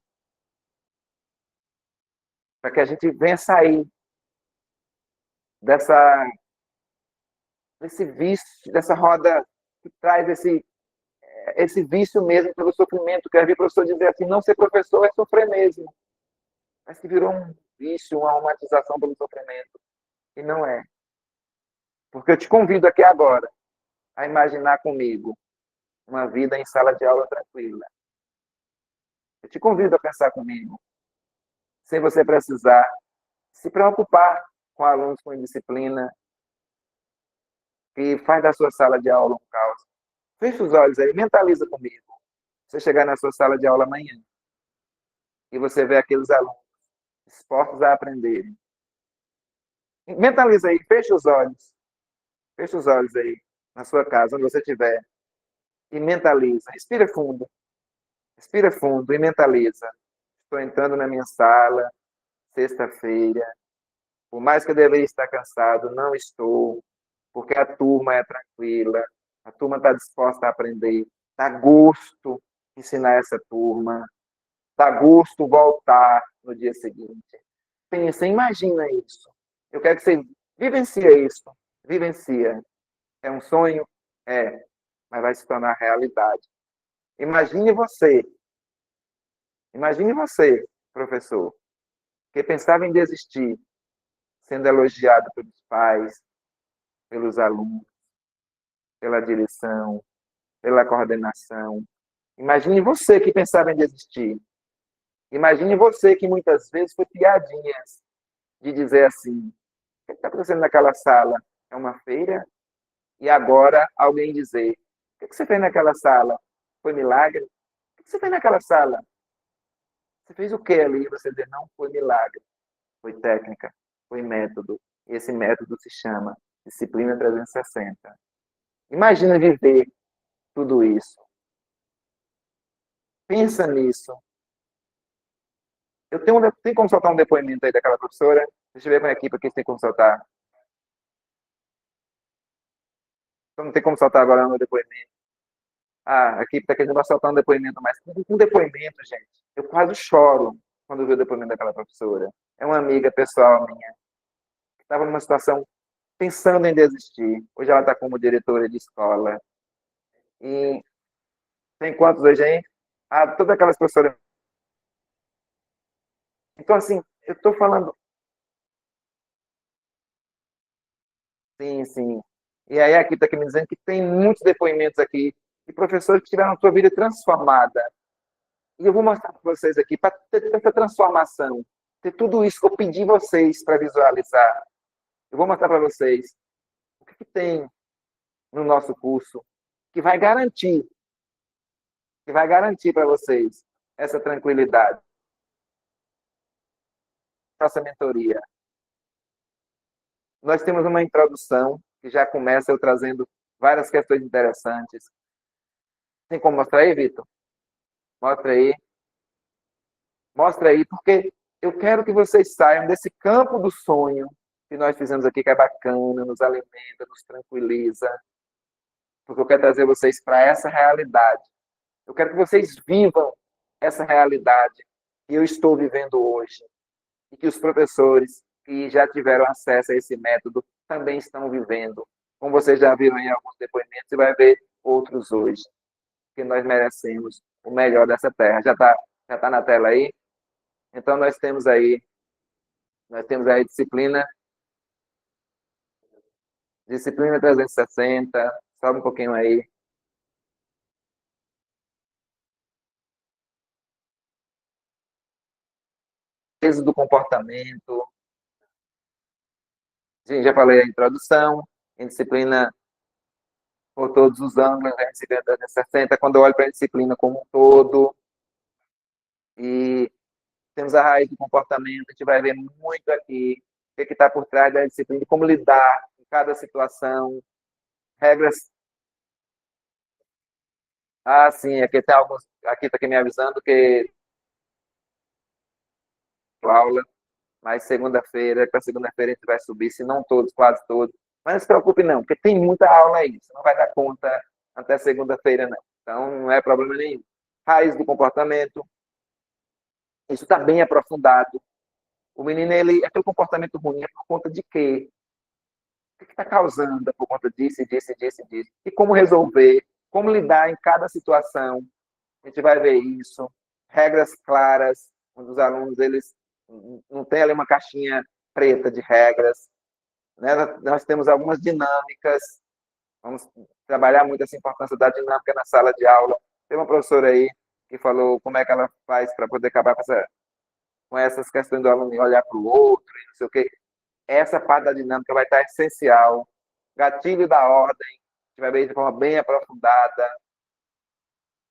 Para que a gente venha sair desse vício, dessa roda que traz esse vício mesmo pelo sofrimento. Quero ver o professor dizer assim, não ser professor é sofrer mesmo. Mas que virou um vício, uma romantização pelo sofrimento. E não é. Porque eu te convido aqui agora a imaginar comigo uma vida em sala de aula tranquila. Eu te convido a pensar comigo, sem você precisar se preocupar com alunos com indisciplina, que faz da sua sala de aula um caos. Fecha os olhos aí, mentaliza comigo. Você chegar na sua sala de aula amanhã e você vê aqueles alunos dispostos a aprenderem. Mentaliza aí, fecha os olhos. Fecha os olhos aí, na sua casa, onde você estiver. E mentaliza. Respira fundo e mentaliza. Estou entrando na minha sala, sexta-feira. Por mais que eu deveria estar cansado, não estou, porque a turma é tranquila, a turma está disposta a aprender. Dá gosto ensinar essa turma, dá gosto voltar no dia seguinte. Pensa, imagina isso. Eu quero que você vivencie isso. Vivencia. É um sonho? É, mas vai se tornar realidade. Imagine você, professor, que pensava em desistir, sendo elogiado pelos pais, pelos alunos, pela direção, pela coordenação. Imagine você que pensava em desistir. Imagine você que muitas vezes foi piadinhas de dizer assim, o que está acontecendo naquela sala? É uma feira? E agora alguém dizer, o que você fez naquela sala? Foi milagre? O que você fez naquela sala? Você fez o que ali? Você dizer, não foi milagre, foi técnica, foi método. E esse método se chama Disciplina 360. Imagina viver tudo isso. Pensa nisso. Tem como soltar um depoimento aí daquela professora? Deixa eu ver com a equipe aqui se tem como soltar. Então não tem como soltar agora no depoimento. Ah, a equipe está querendo soltar um depoimento, mas um depoimento, gente. Eu quase choro quando vi o depoimento daquela professora. É uma amiga pessoal minha, que estava numa situação pensando em desistir. Hoje ela está como diretora de escola. E tem quantos hoje aí? Ah, todas aquelas professoras. Então, assim, eu estou falando. Sim, sim. E aí aqui está aqui me dizendo que tem muitos depoimentos aqui de professores que tiveram a sua vida transformada. E eu vou mostrar para vocês aqui, para ter essa transformação, ter tudo isso que eu pedi vocês para visualizar. Eu vou mostrar para vocês o que tem no nosso curso que vai garantir para vocês essa tranquilidade. Nossa mentoria. Nós temos uma introdução que já começa eu trazendo várias questões interessantes. Tem como mostrar aí, Vitor? Mostra aí. Mostra aí, porque eu quero que vocês saiam desse campo do sonho que nós fizemos aqui, que é bacana, nos alimenta, nos tranquiliza, porque eu quero trazer vocês para essa realidade. Eu quero que vocês vivam essa realidade que eu estou vivendo hoje e que os professores que já tiveram acesso a esse método também estão vivendo. Como vocês já viram em alguns depoimentos, você vai ver outros hoje, que nós merecemos o melhor dessa terra. Já tá na tela aí? Então nós temos aí disciplina 360, sobe um pouquinho aí. Peso do comportamento. Sim, já falei a introdução, em disciplina por todos os ângulos, a disciplina 360, quando eu olho para a disciplina como um todo, e temos a raiz do comportamento, a gente vai ver muito aqui o que está por trás da disciplina, como lidar em cada situação, regras. Ah, sim, aqui tem alguns, aqui está aqui me avisando que aula, mas segunda-feira, para segunda-feira a gente vai subir, se não todos, quase todos. Mas não se preocupe não, porque tem muita aula aí, você não vai dar conta até segunda-feira não. Então não é problema nenhum. Raiz do comportamento, isso está bem aprofundado. O menino, aquele comportamento ruim é por conta de quê? O que está causando? É por conta disso, disso, disso, disso. E como resolver? Como lidar em cada situação? A gente vai ver isso. Regras claras, onde os alunos eles não tem ali uma caixinha preta de regras. Né? Nós temos algumas dinâmicas. Vamos trabalhar muito essa importância da dinâmica na sala de aula. Tem uma professora aí que falou como é que ela faz para poder acabar com essas questões do aluno olhar para o outro e não sei o quê. Essa parte da dinâmica vai estar essencial. Gatilho da ordem, a gente vai ver de forma bem aprofundada,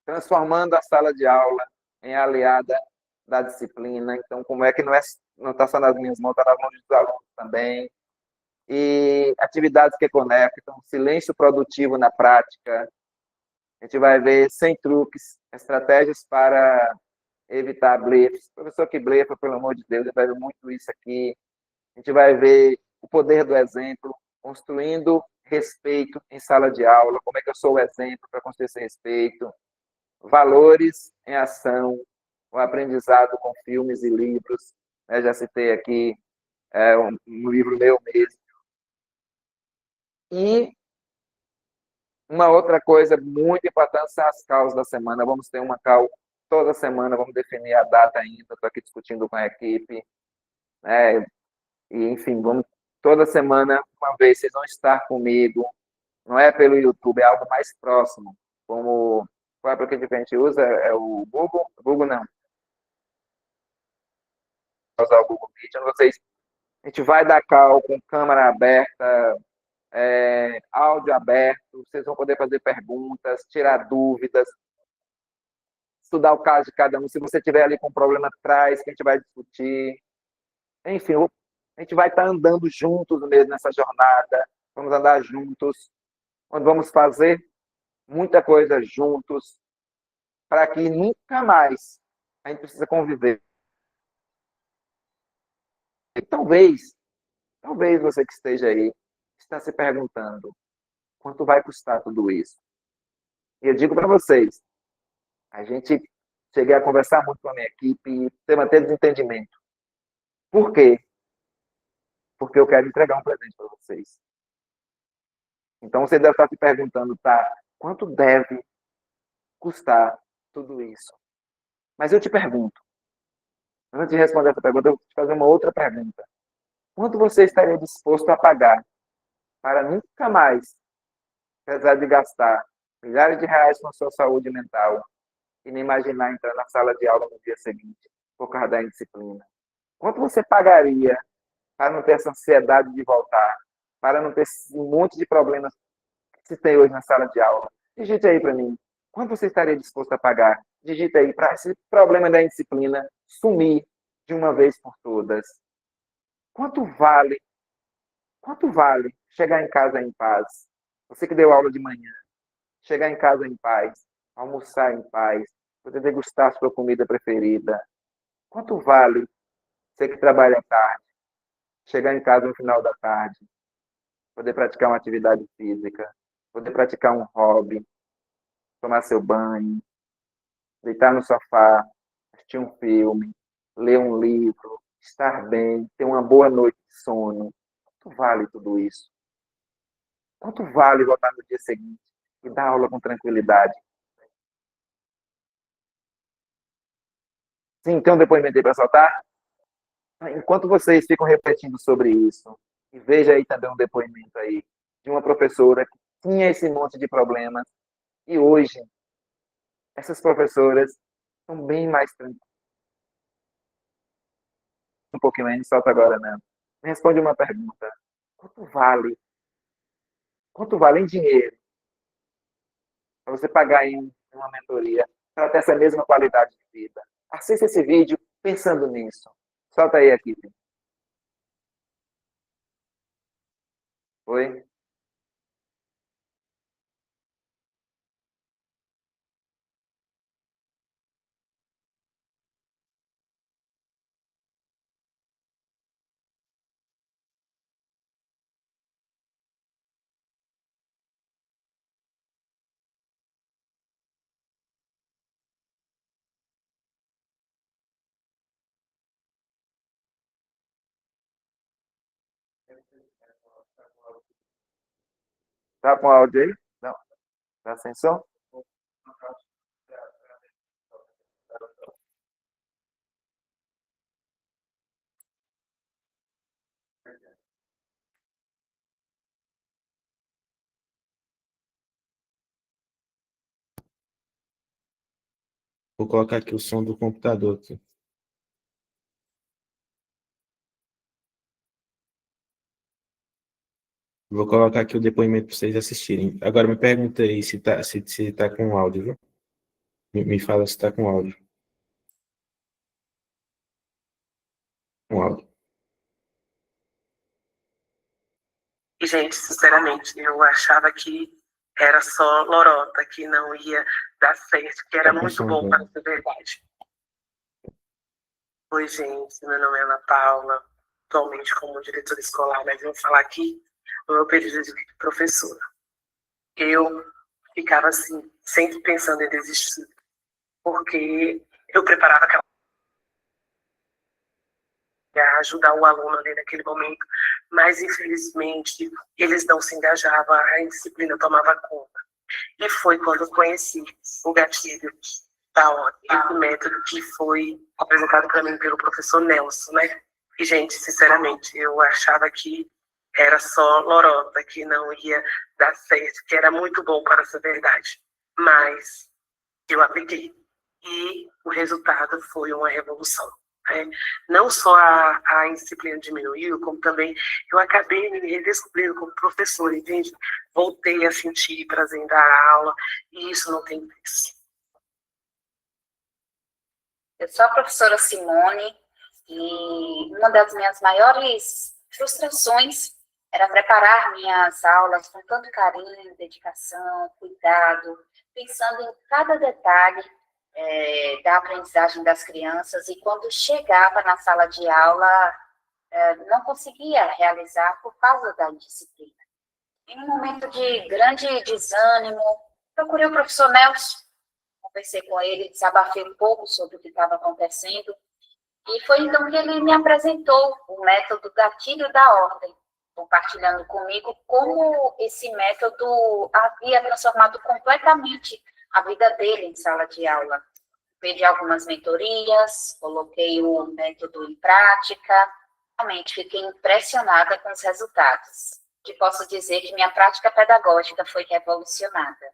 transformando a sala de aula em aliada da disciplina. Então, como é que não está só nas minhas mãos, está nas mãos dos alunos também. E atividades que conectam, silêncio produtivo na prática. A gente vai ver sem truques, estratégias para evitar blefs. Professor que blefa, pelo amor de Deus, ele vai ver muito isso aqui. A gente vai ver o poder do exemplo, construindo respeito em sala de aula, como é que eu sou o exemplo para construir esse respeito, valores em ação, o aprendizado com filmes e livros, né? Já citei aqui um livro meu mesmo. E uma outra coisa muito importante são as causas da semana. Vamos ter uma call toda semana, vamos definir a data ainda, estou aqui discutindo com a equipe, né? E, enfim, vamos toda semana, uma vez, vocês vão estar comigo. Não é pelo YouTube, é algo mais próximo. Como qual é o aplicativo que a gente usa? É o Google? Google não. Usar o Google Meet. A gente vai dar call com câmera aberta, áudio aberto. Vocês vão poder fazer perguntas, tirar dúvidas, estudar o caso de cada um. Se você tiver ali com um problema, traz, que a gente vai discutir. Enfim, a gente vai estar andando juntos mesmo nessa jornada. Vamos andar juntos, onde vamos fazer muita coisa juntos, para que nunca mais a gente precisa conviver. E talvez você que esteja aí, está se perguntando, quanto vai custar tudo isso? E eu digo para vocês, a gente cheguei a conversar muito com a minha equipe e ter desentendimento. Por quê? Porque eu quero entregar um presente para vocês. Então você deve estar se perguntando, tá, quanto deve custar tudo isso? Mas eu te pergunto, antes de responder essa pergunta, eu vou te fazer uma outra pergunta. Quanto você estaria disposto a pagar para nunca mais precisar de gastar milhares de reais com a sua saúde mental e nem imaginar entrar na sala de aula no dia seguinte por causa da indisciplina? Quanto você pagaria para não ter essa ansiedade de voltar, para não ter um monte de problemas que se tem hoje na sala de aula? Digite aí para mim. Quanto você estaria disposto a pagar? Digite aí para esse problema da indisciplina sumir de uma vez por todas. Quanto vale? Quanto vale chegar em casa em paz? Você que deu aula de manhã, chegar em casa em paz, almoçar em paz, poder degustar a sua comida preferida. Quanto vale você que trabalha à tarde, chegar em casa no final da tarde, poder praticar uma atividade física? poder praticar um hobby, tomar seu banho, deitar no sofá, assistir um filme, ler um livro, estar bem, ter uma boa noite de sono. Quanto vale tudo isso? Quanto vale voltar no dia seguinte e dar aula com tranquilidade? Sim, tem um depoimento aí para soltar? Enquanto vocês ficam refletindo sobre isso, e veja aí também um depoimento aí de uma professora que tinha esse monte de problemas e hoje essas professoras estão bem mais tranquilas. Um pouquinho aí, não solta agora não. Me responde uma pergunta. Quanto vale? Quanto vale em dinheiro para você pagar em uma mentoria para ter essa mesma qualidade de vida? Assista esse vídeo pensando nisso. Solta aí aqui. Oi? Tá com áudio aí? Não. Tá sem som? Vou colocar aqui o som do computador aqui. Vou colocar aqui o depoimento para vocês assistirem. Agora me pergunta aí se tá com áudio, viu? Me fala se tá com áudio. Com áudio. E, gente, sinceramente, eu achava que era só lorota, que não ia dar certo, que era Tá com muito som, bom né? para ser verdade. Oi, gente, meu nome é Ana Paula, atualmente como diretora escolar, mas vou falar aqui no meu período de professora. Eu ficava assim, sempre pensando em desistir, porque eu preparava aquela para ajudar o aluno ali naquele momento, mas infelizmente eles não se engajavam, a indisciplina tomava conta. E foi quando eu conheci o gatilho da ONG, esse método que foi apresentado para mim pelo professor Nelson, né? E, gente, sinceramente, eu achava que era só lorota, que não ia dar certo, que era muito bom para ser verdade. Mas eu apliquei. E o resultado foi uma revolução. Né? Não só a indisciplina diminuiu, como também eu acabei me redescobrindo como professora, entende? Voltei a sentir prazer em dar aula, e isso não tem preço. Eu sou a professora Simone e uma das minhas maiores frustrações era preparar minhas aulas com tanto carinho, dedicação, cuidado, pensando em cada detalhe da aprendizagem das crianças, e quando chegava na sala de aula, não conseguia realizar por causa da indisciplina. Em um momento de grande desânimo, procurei o professor Nelson, conversei com ele, desabafei um pouco sobre o que estava acontecendo, e foi então que ele me apresentou o método gatilho da ordem, compartilhando comigo como esse método havia transformado completamente a vida dele em sala de aula. Pedi algumas mentorias, coloquei o método em prática, realmente fiquei impressionada com os resultados. E posso dizer que minha prática pedagógica foi revolucionada,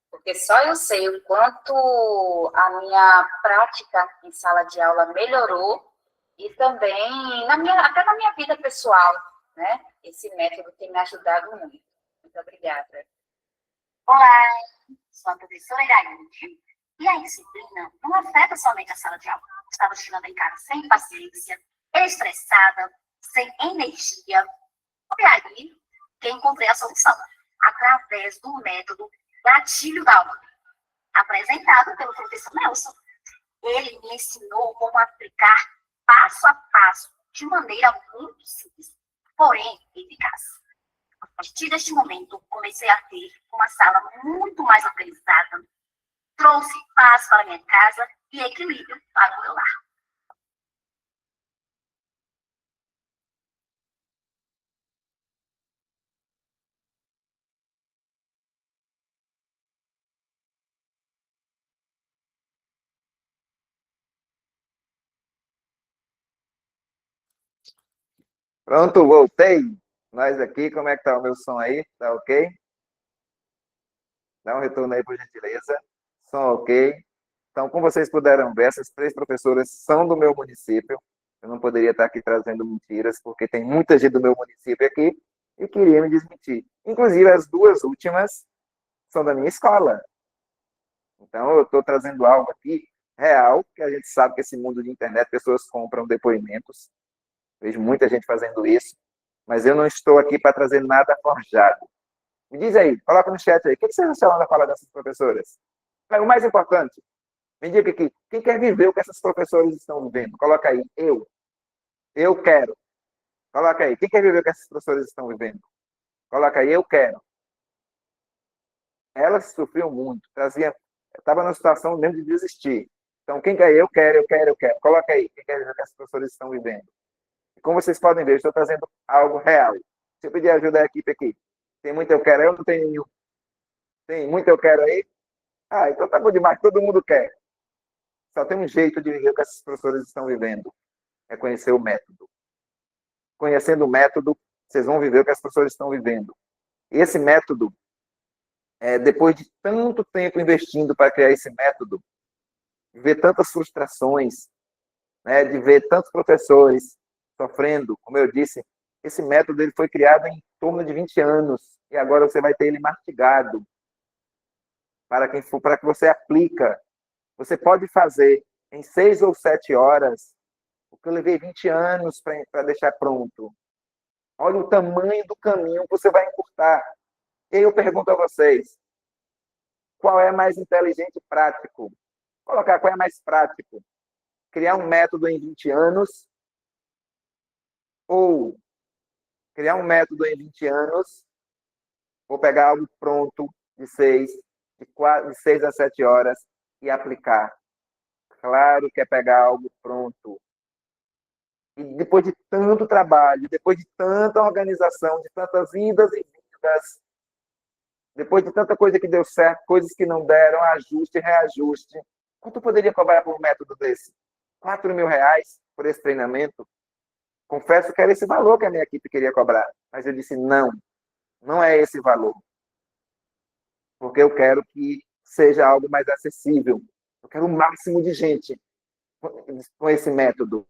porque só eu sei o quanto a minha prática em sala de aula melhorou, e também até na minha vida pessoal, né? Esse método tem me ajudado muito. Muito obrigada. Olá, sou a professora Iraíde, e a disciplina não afeta somente a sala de aula. Estava chegando em casa sem paciência, estressada, sem energia. Foi aí que encontrei a solução, através do método gatilho da ordem, apresentado pelo professor Nelson. Ele me ensinou como aplicar passo a passo, de maneira muito simples, porém eficaz. A partir deste momento, comecei a ter uma sala muito mais organizada, trouxe paz para minha casa e equilíbrio para o meu lar. Pronto, voltei. Nós aqui, como é que tá o meu som aí? Tá ok? Dá um retorno aí, por gentileza. Som ok. Então, como vocês puderam ver, essas 3 professoras são do meu município. Eu não poderia estar aqui trazendo mentiras, porque tem muita gente do meu município aqui e queria me desmentir. Inclusive, as 2 últimas são da minha escola. Então, eu estou trazendo algo aqui real, que a gente sabe que esse mundo de internet, pessoas compram depoimentos. Vejo muita gente fazendo isso, mas eu não estou aqui para trazer nada forjado. Me diz aí, coloca no chat aí, o que vocês acharam da fala dessas professoras? O mais importante, me diga aqui, quem quer viver o que essas professoras estão vivendo? Coloca aí, eu quero. Coloca aí, quem quer viver o que essas professoras estão vivendo? Coloca aí, eu quero. Elas sofriam muito, estava numa situação mesmo de desistir. Então, quem quer, eu quero. Coloca aí, quem quer viver o que essas professoras estão vivendo? E como vocês podem ver, eu estou trazendo algo real. Se eu pedir ajuda da equipe aqui, tem muito eu quero, eu não tenho nenhum. Tem muito eu quero aí? Ah, então tá bom demais, todo mundo quer. Só tem um jeito de viver o que essas professoras estão vivendo. É conhecer o método. Conhecendo o método, vocês vão viver o que as professoras estão vivendo. E esse método, depois de tanto tempo investindo para criar esse método, de ver tantas frustrações, né, de ver tantos professores sofrendo, como eu disse, esse método ele foi criado em torno de 20 anos e agora você vai ter ele mastigado para que você aplica. Você pode fazer em 6 ou 7 horas o que eu levei 20 anos para deixar pronto. Olha o tamanho do caminho que você vai encurtar. E eu pergunto a vocês, qual é mais inteligente e prático? Colocar qual é mais prático? Criar um método em 20 anos ou criar um método em 20 anos ou pegar algo pronto de 6 a 7 horas e aplicar? Claro que é pegar algo pronto. E depois de tanto trabalho, depois de tanta organização, de tantas idas e vindas, depois de tanta coisa que deu certo, coisas que não deram, ajuste e reajuste, quanto poderia cobrar por um método desse? R$ 4.000 por esse treinamento? Confesso que era esse valor que a minha equipe queria cobrar, mas eu disse não, não é esse valor, porque eu quero que seja algo mais acessível. Eu quero o máximo de gente com esse método.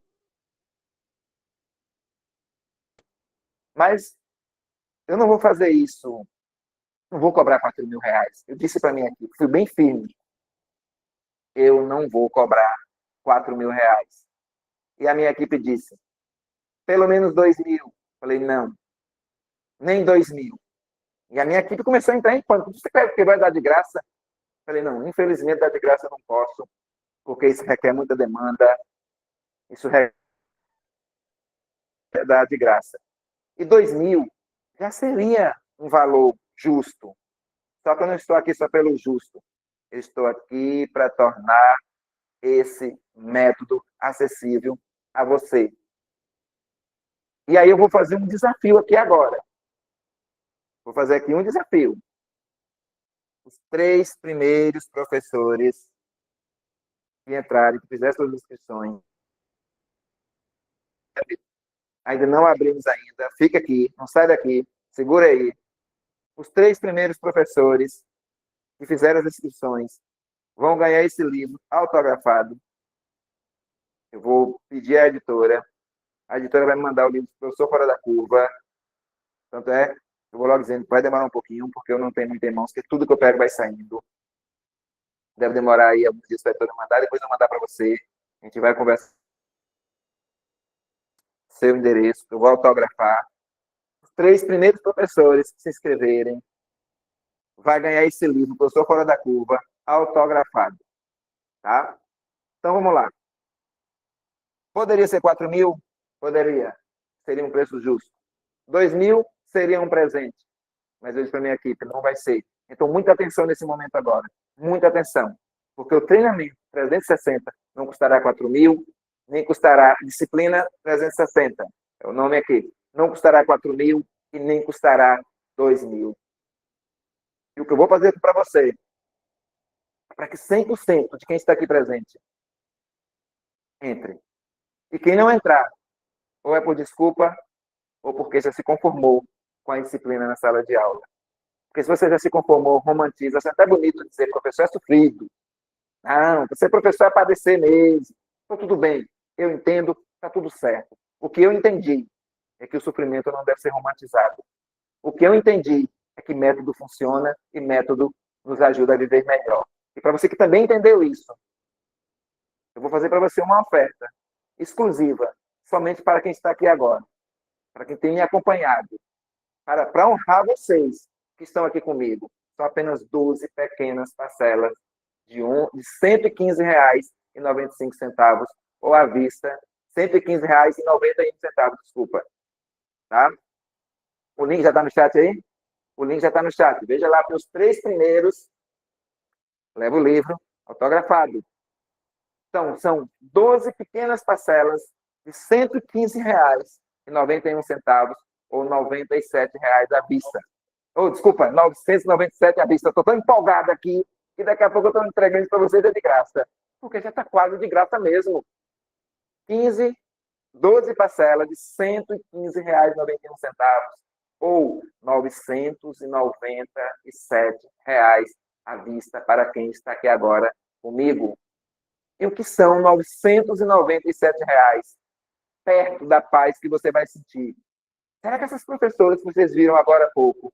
Mas eu não vou fazer isso, não vou cobrar R$ 4.000. Eu disse para minha equipe, fui bem firme, eu não vou cobrar R$ 4.000. E a minha equipe disse, pelo menos 2.000. Falei, não, nem 2.000. E a minha equipe começou a entrar em pânico. Você quer que vai dar de graça? Falei, não, infelizmente dar de graça eu não posso, porque isso requer muita demanda, isso requer dar de graça. E 2.000 já seria um valor justo. Só que eu não estou aqui só pelo justo. Eu estou aqui para tornar esse método acessível a você. E aí eu vou fazer um desafio aqui agora. Vou fazer aqui um desafio. Os 3 primeiros professores que entrarem, que fizerem suas inscrições, ainda não abrimos ainda, fica aqui, não sai daqui, segura aí. Os 3 primeiros professores que fizeram as inscrições vão ganhar esse livro autografado. Eu vou pedir à editora. A editora vai me mandar o livro Professor Fora da Curva. Tanto é, eu vou logo dizendo que vai demorar um pouquinho, porque eu não tenho muito em mãos, que tudo que eu pego vai saindo. Deve demorar aí alguns dias para a editora mandar, depois eu mandar para você. A gente vai conversar. Seu endereço, eu vou autografar. Os 3 primeiros professores que se inscreverem vai ganhar esse livro, Professor Fora da Curva, autografado. Tá? Então, vamos lá. Poderia ser 4.000? Poderia. Seria um preço justo. 2.000 seria um presente. Mas eu disse para a minha equipe, não vai ser. Então, muita atenção nesse momento agora. Muita atenção. Porque o treinamento 360 não custará 4.000, nem custará disciplina 360. É o nome aqui. Não custará 4.000 e nem custará 2.000. E o que eu vou fazer para você, para que 100% de quem está aqui presente entre. E quem não entrar, ou é por desculpa, ou porque já se conformou com a disciplina na sala de aula. Porque se você já se conformou, romantiza, é até bonito dizer professor é sofrido. Não, você professor é padecer mesmo. Então, tudo bem, eu entendo, está tudo certo. O que eu entendi é que o sofrimento não deve ser romantizado. O que eu entendi é que método funciona e método nos ajuda a viver melhor. E para você que também entendeu isso, eu vou fazer para você uma oferta exclusiva, somente para quem está aqui agora, para quem tem me acompanhado, para honrar vocês que estão aqui comigo. São apenas 12 pequenas parcelas de R$ 115,95, ou à vista, R$ 115,91, desculpa. Tá? O link já está no chat aí? O link já está no chat. Veja lá, para os 3 primeiros, leva o livro autografado. Então, são 12 pequenas parcelas de R$ 115,91, ou R$ 97,00 à vista. Ou, desculpa, R$ 997 à vista. Estou tão empolgado aqui que daqui a pouco eu estou entregando isso para vocês de graça. Porque já está quase de graça mesmo. 12 parcelas de R$ 115,91, ou R$ 997 à vista para quem está aqui agora comigo. E o que são R$ 997 perto da paz que você vai sentir? Será que essas professoras que vocês viram agora há pouco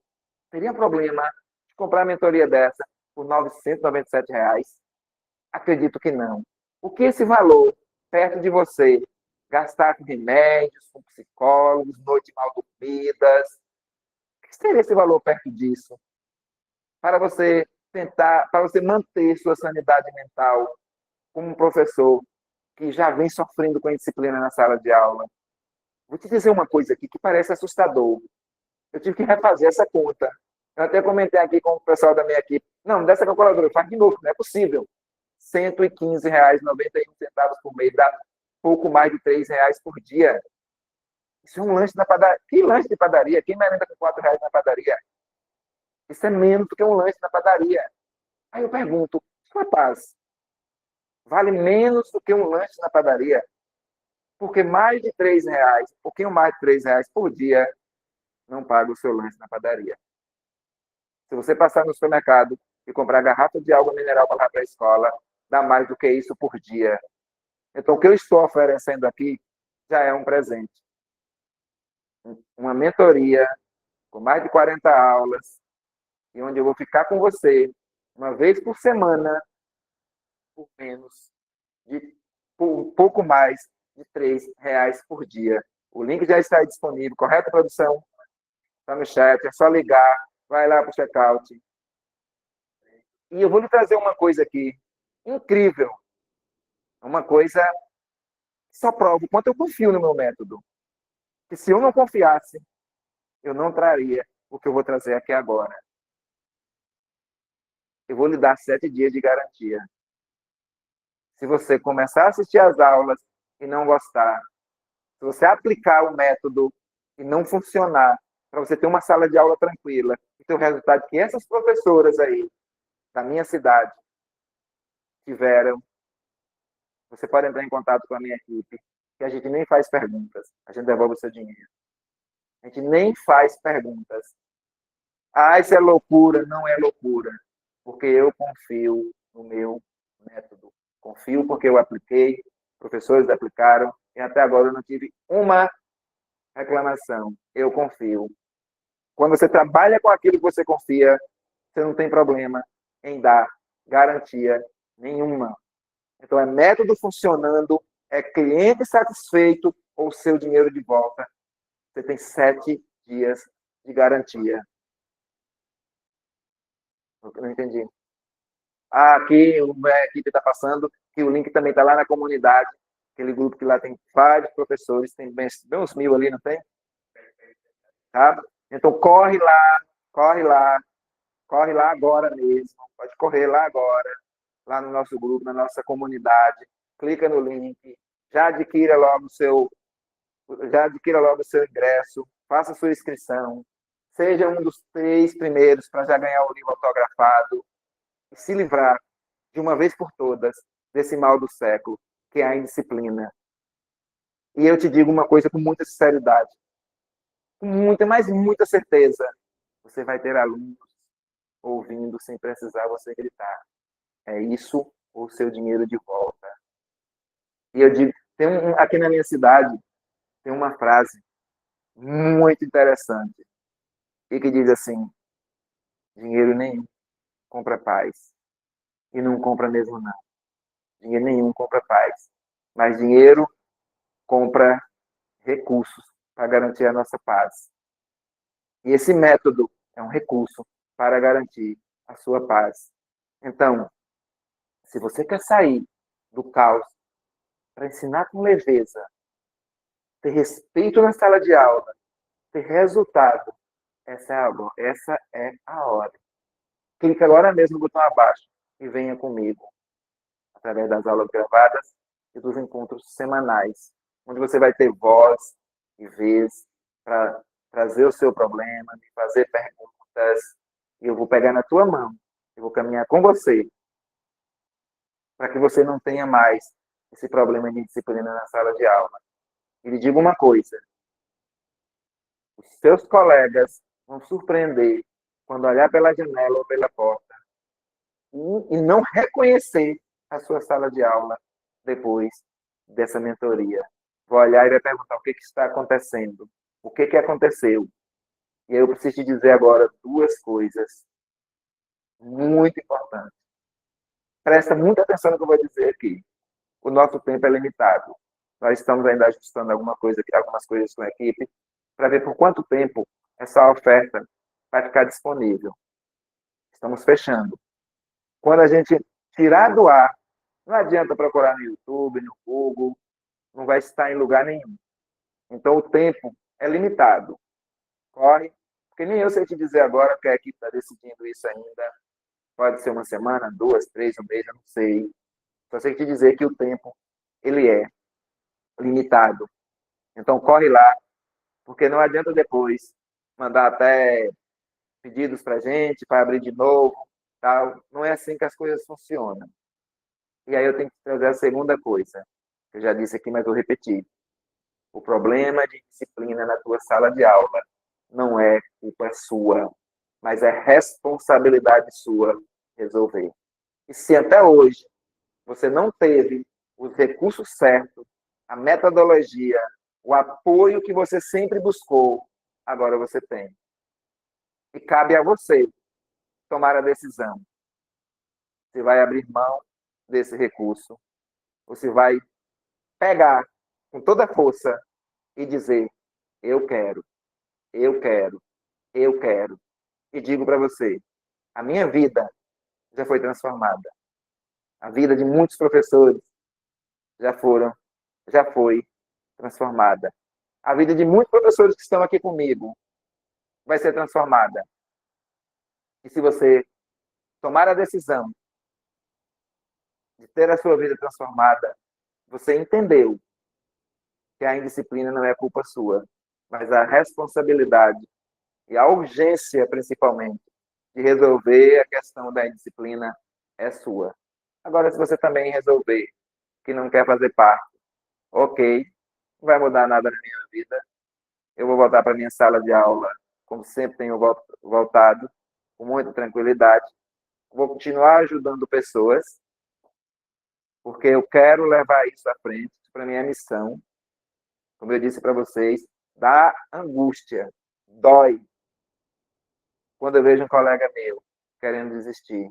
teriam problema de comprar a mentoria dessa por R$ 997? Acredito que não. O que esse valor, perto de você, gastar com remédios, com psicólogos, noites mal dormidas, o que seria esse valor perto disso? Para você tentar, para você manter sua sanidade mental como um professor que já vem sofrendo com a disciplina na sala de aula. Vou te dizer uma coisa aqui que parece assustador. Eu tive que refazer essa conta. Eu até comentei aqui com o pessoal da minha equipe. Não, dessa calculadora, faz de novo, não é possível. R$ 115,91 por mês, dá pouco mais de R$ 3 por dia. Isso é um lanche da padaria. Que lanche de padaria? Quem merenda com R$ 4 na padaria? Isso é menos do que um lanche na padaria. Aí eu pergunto, rapaz, vale menos do que um lanche na padaria? Porque mais de R$ 3, um pouquinho mais de R$ 3 por dia, não paga o seu lanche na padaria. Se você passar no supermercado e comprar garrafa de água mineral para levar para a escola, dá mais do que isso por dia. Então, o que eu estou oferecendo aqui já é um presente. Uma mentoria com mais de 40 aulas, e onde eu vou ficar com você uma vez por semana, por menos por um pouco mais de R$ 3 por dia. O link já está disponível, correto, produção? Está no chat, é só ligar, vai lá para o checkout. E eu vou lhe trazer uma coisa aqui, incrível. Uma coisa que só prova o quanto eu confio no meu método. Que se eu não confiasse, eu não traria o que eu vou trazer aqui agora. Eu vou lhe dar 7 dias de garantia. Se você começar a assistir às aulas e não gostar, se você aplicar o método e não funcionar, para você ter uma sala de aula tranquila e ter o resultado que essas professoras aí da minha cidade tiveram, você pode entrar em contato com a minha equipe, que a gente nem faz perguntas, a gente devolve o seu dinheiro. A gente nem faz perguntas. Ah, isso é loucura. Não é loucura, porque eu confio no meu método. Confio porque eu apliquei, professores aplicaram, e até agora eu não tive uma reclamação. Eu confio. Quando você trabalha com aquilo que você confia, você não tem problema em dar garantia nenhuma. Então, é método funcionando, é cliente satisfeito ou seu dinheiro de volta. Você tem 7 dias de garantia. Eu não entendi. Aqui a equipe está passando, que o link também está lá na comunidade, aquele grupo que lá tem vários professores, tem bem uns 1.000 ali, não tem? Tá? Então, corre lá, corre lá, corre lá agora mesmo. Pode correr lá agora, lá no nosso grupo, na nossa comunidade. Clica no link, já adquira logo o seu ingresso, faça a sua inscrição, seja um dos 3 primeiros para já ganhar o livro autografado e se livrar, de uma vez por todas, desse mal do século, que é a indisciplina. E eu te digo uma coisa com muita sinceridade, com muita, mas muita certeza. Você vai ter alunos ouvindo sem precisar você gritar. É isso ou o seu dinheiro de volta. E eu digo, aqui na minha cidade, tem uma frase muito interessante e que diz assim: dinheiro nenhum compra paz. E não compra mesmo não. Dinheiro nenhum compra paz. Mas dinheiro compra recursos para garantir a nossa paz. E esse método é um recurso para garantir a sua paz. Então, se você quer sair do caos para ensinar com leveza, ter respeito na sala de aula, ter resultado, essa é a hora. Clique agora mesmo no botão abaixo e venha comigo, através das aulas gravadas e dos encontros semanais, onde você vai ter voz e vez para trazer o seu problema, me fazer perguntas, e eu vou pegar na tua mão, eu vou caminhar com você, para que você não tenha mais esse problema de disciplina na sala de aula. E lhe digo uma coisa: os seus colegas vão surpreender quando olhar pela janela ou pela porta e não reconhecer a sua sala de aula depois dessa mentoria. Vou olhar e vai perguntar o que está acontecendo, o que aconteceu. E eu preciso te dizer agora 2 coisas muito importantes. Presta muita atenção no que eu vou dizer aqui. O nosso tempo é limitado. Nós estamos ainda ajustando algumas coisas com a equipe, para ver por quanto tempo essa oferta vai ficar disponível. Estamos fechando. Quando a gente tirar do ar, não adianta procurar no YouTube, no Google, não vai estar em lugar nenhum. Então, o tempo é limitado. Corre, porque nem eu sei te dizer agora, porque a equipe está decidindo isso ainda. Pode ser uma semana, 2, 3, um mês, eu não sei. Só sei te dizer que o tempo, ele é limitado. Então, corre lá, porque não adianta depois mandar até pedidos para a gente, para abrir de novo, tal. Não é assim que as coisas funcionam. E aí eu tenho que trazer a segunda coisa, que eu já disse aqui, mas vou repetir. O problema de disciplina na tua sala de aula não é culpa sua, mas é responsabilidade sua resolver. E se até hoje você não teve os recursos certos, a metodologia, o apoio que você sempre buscou, agora você tem. E cabe a você tomar a decisão. Você vai abrir mão desse recurso, você vai pegar com toda a força e dizer: eu quero, eu quero, eu quero. E digo para você, a minha vida já foi transformada. A vida de muitos professores já foi transformada. A vida de muitos professores que estão aqui comigo vai ser transformada. E se você tomar a decisão de ter a sua vida transformada, você entendeu que a indisciplina não é culpa sua, mas a responsabilidade e a urgência, principalmente, de resolver a questão da indisciplina é sua. Agora, se você também resolver que não quer fazer parte, ok, não vai mudar nada na minha vida. Eu vou voltar para minha sala de aula, como sempre tenho voltado, com muita tranquilidade. Vou continuar ajudando pessoas, porque eu quero levar isso à frente, para minha missão. Como eu disse para vocês, dá angústia, dói. Quando eu vejo um colega meu querendo desistir,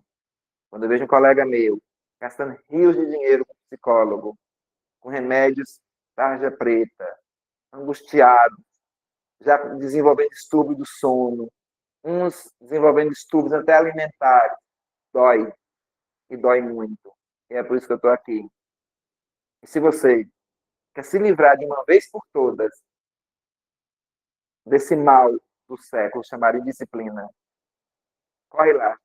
quando eu vejo um colega meu gastando rios de dinheiro com psicólogo, com remédios tarja preta, angustiado, já desenvolvendo distúrbio do sono, uns desenvolvendo distúrbios até alimentares, dói, e dói muito. E é por isso que eu estou aqui. E se você quer se livrar de uma vez por todas desse mal do século, chamada Indisciplina. Corre lá,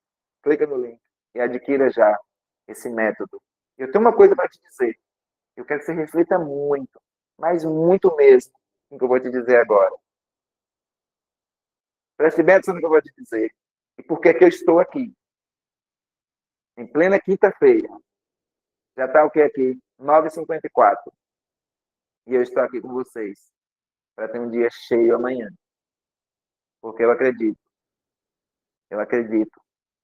clica no link e adquira já esse método. Eu tenho uma coisa para te dizer. Eu quero que você reflita muito, mas muito mesmo, no que eu vou te dizer agora. Preste bem atenção no que eu vou te dizer. E por que que eu estou aqui? Em plena quinta-feira. Já está o que aqui? 9h54. E eu estou aqui com vocês para ter um dia cheio amanhã. Porque eu acredito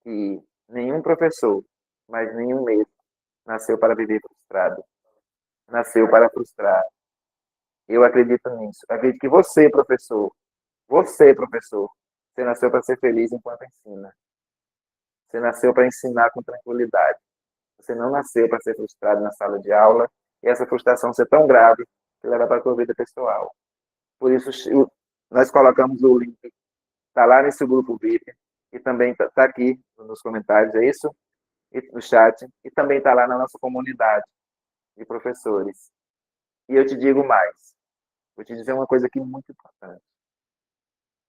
que nenhum professor, mas nenhum mesmo, nasceu para viver frustrado. Nasceu para frustrar. Eu acredito nisso. Eu acredito que você, professor, você nasceu para ser feliz enquanto ensina. Você nasceu para ensinar com tranquilidade. Você não nasceu para ser frustrado na sala de aula e essa frustração ser tão grave que leva para a sua vida pessoal. Por isso, nós colocamos o link, está lá nesse grupo VIP, e também está aqui nos comentários, é isso? E no chat, e também está lá na nossa comunidade de professores. E eu te digo mais, vou te dizer uma coisa aqui muito importante.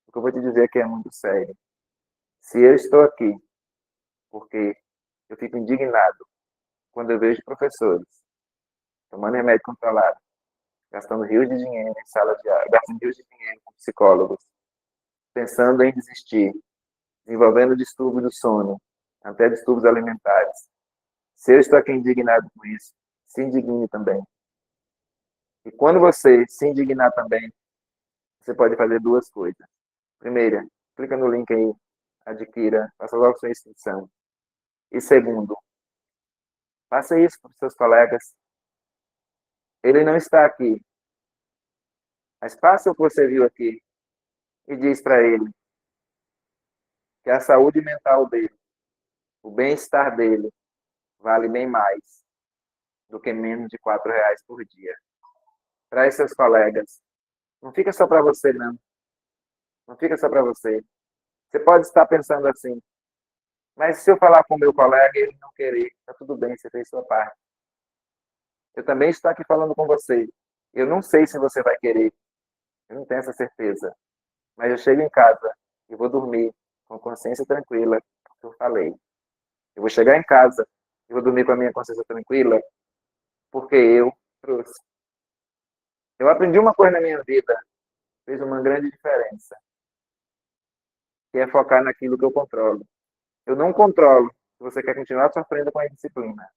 O que eu vou te dizer aqui é muito sério. Se eu estou aqui, porque eu fico indignado quando eu vejo professores tomando remédio controlado, gastando rios de dinheiro em sala de aula, gastando rios de dinheiro com psicólogos, pensando em desistir, desenvolvendo distúrbios do sono, até distúrbios alimentares. Se eu estou aqui indignado com isso, se indigne também. E quando você se indignar também, você pode fazer duas coisas. Primeira, clica no link aí, adquira, faça logo sua inscrição. E segundo, faça isso para os seus colegas. Ele não está aqui, mas faça o que você viu aqui e diz para ele que a saúde mental dele, o bem-estar dele, vale bem mais do que menos de R$ 4 por dia. Traz seus colegas. Não fica só para você, não. Não fica só para você. Você pode estar pensando assim, mas se eu falar com o meu colega e ele não querer, está tudo bem, você fez sua parte. Eu também estou aqui falando com você. Eu não sei se você vai querer. Eu não tenho essa certeza. Mas eu chego em casa e vou dormir com consciência tranquila, porque eu falei. Eu vou chegar em casa e vou dormir com a minha consciência tranquila, porque eu trouxe. Eu aprendi uma coisa na minha vida, fez uma grande diferença, que é focar naquilo que eu controlo. Eu não controlo se você quer continuar sofrendo com a disciplina.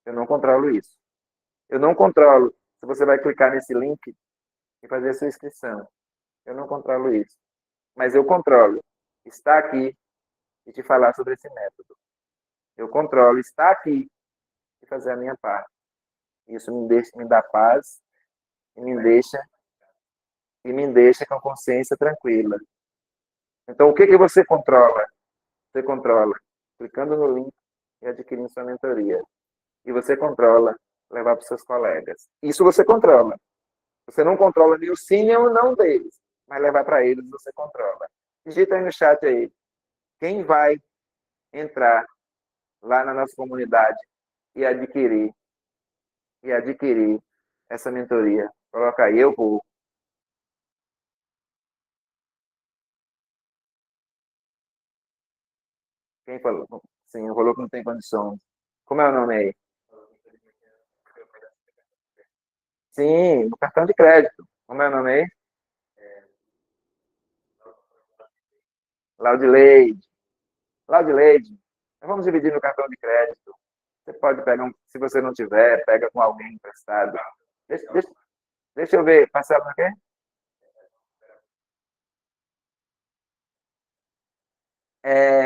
Eu não controlo isso. Eu não controlo se você vai clicar nesse link e fazer a sua inscrição. Eu não controlo isso. Mas eu controlo estar aqui e te falar sobre esse método. Eu controlo estar aqui e fazer a minha parte. Isso me dá paz e me deixa com a consciência tranquila. Então, o que você controla? Você controla clicando no link e adquirindo sua mentoria. E você controla levar para os seus colegas. Isso você controla. Você não controla nem o sim nem o não deles, mas levar para eles você controla. Digita aí no chat aí. Quem vai entrar lá na nossa comunidade e adquirir essa mentoria? Coloca aí, eu vou. Quem falou? Sim, falou que não tem condições. Como é o nome aí? Sim, no cartão de crédito. Como é o nome aí? Laudileide. Laudileide. Nós vamos dividir no cartão de crédito. Você pode pegar, se você não tiver, pega com alguém emprestado. Deixa eu ver. Parcela no quê?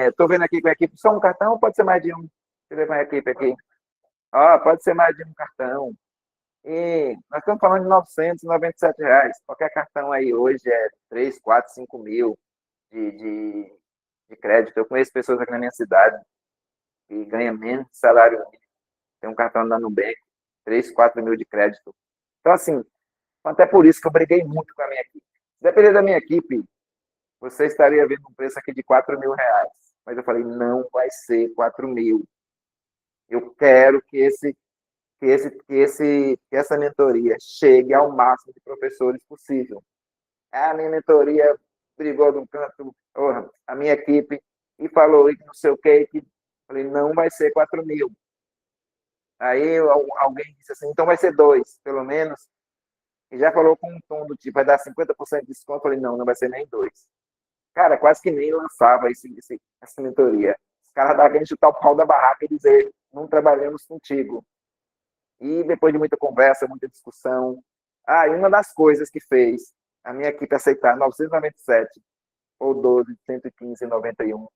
Estou vendo aqui com a equipe. Só um cartão ou pode ser mais de um? Deixa eu ver com a equipe aqui. Pode ser mais de um cartão. E nós estamos falando de R$ 997. Qualquer cartão aí hoje é 3, 4, 5 mil de crédito. Eu conheço pessoas aqui na minha cidade que ganham menos de salário mínimo. Tem um cartão da Nubank, 3, 4 mil de crédito. Então, assim, até por isso que eu briguei muito com a minha equipe. Se depender da minha equipe, você estaria vendo um preço aqui de R$ 4.000. Mas eu falei, não vai ser 4 mil. Eu quero que essa mentoria chegue ao máximo de professores possível. A minha mentoria brigou de um canto, a minha equipe, e falou que não sei o quê, que falei, não vai ser 4.000. Aí alguém disse assim, então vai ser 2, pelo menos. E já falou com um tom do tipo, vai dar 50% de desconto. Eu falei, não, não vai ser nem 2. Cara, quase que nem lançava essa mentoria. Os caras davam a chutar o pau da barraca e dizer, não trabalhamos contigo. E depois de muita conversa, muita discussão, e uma das coisas que fez a minha equipe aceitar 997 ou 12 de 115,91,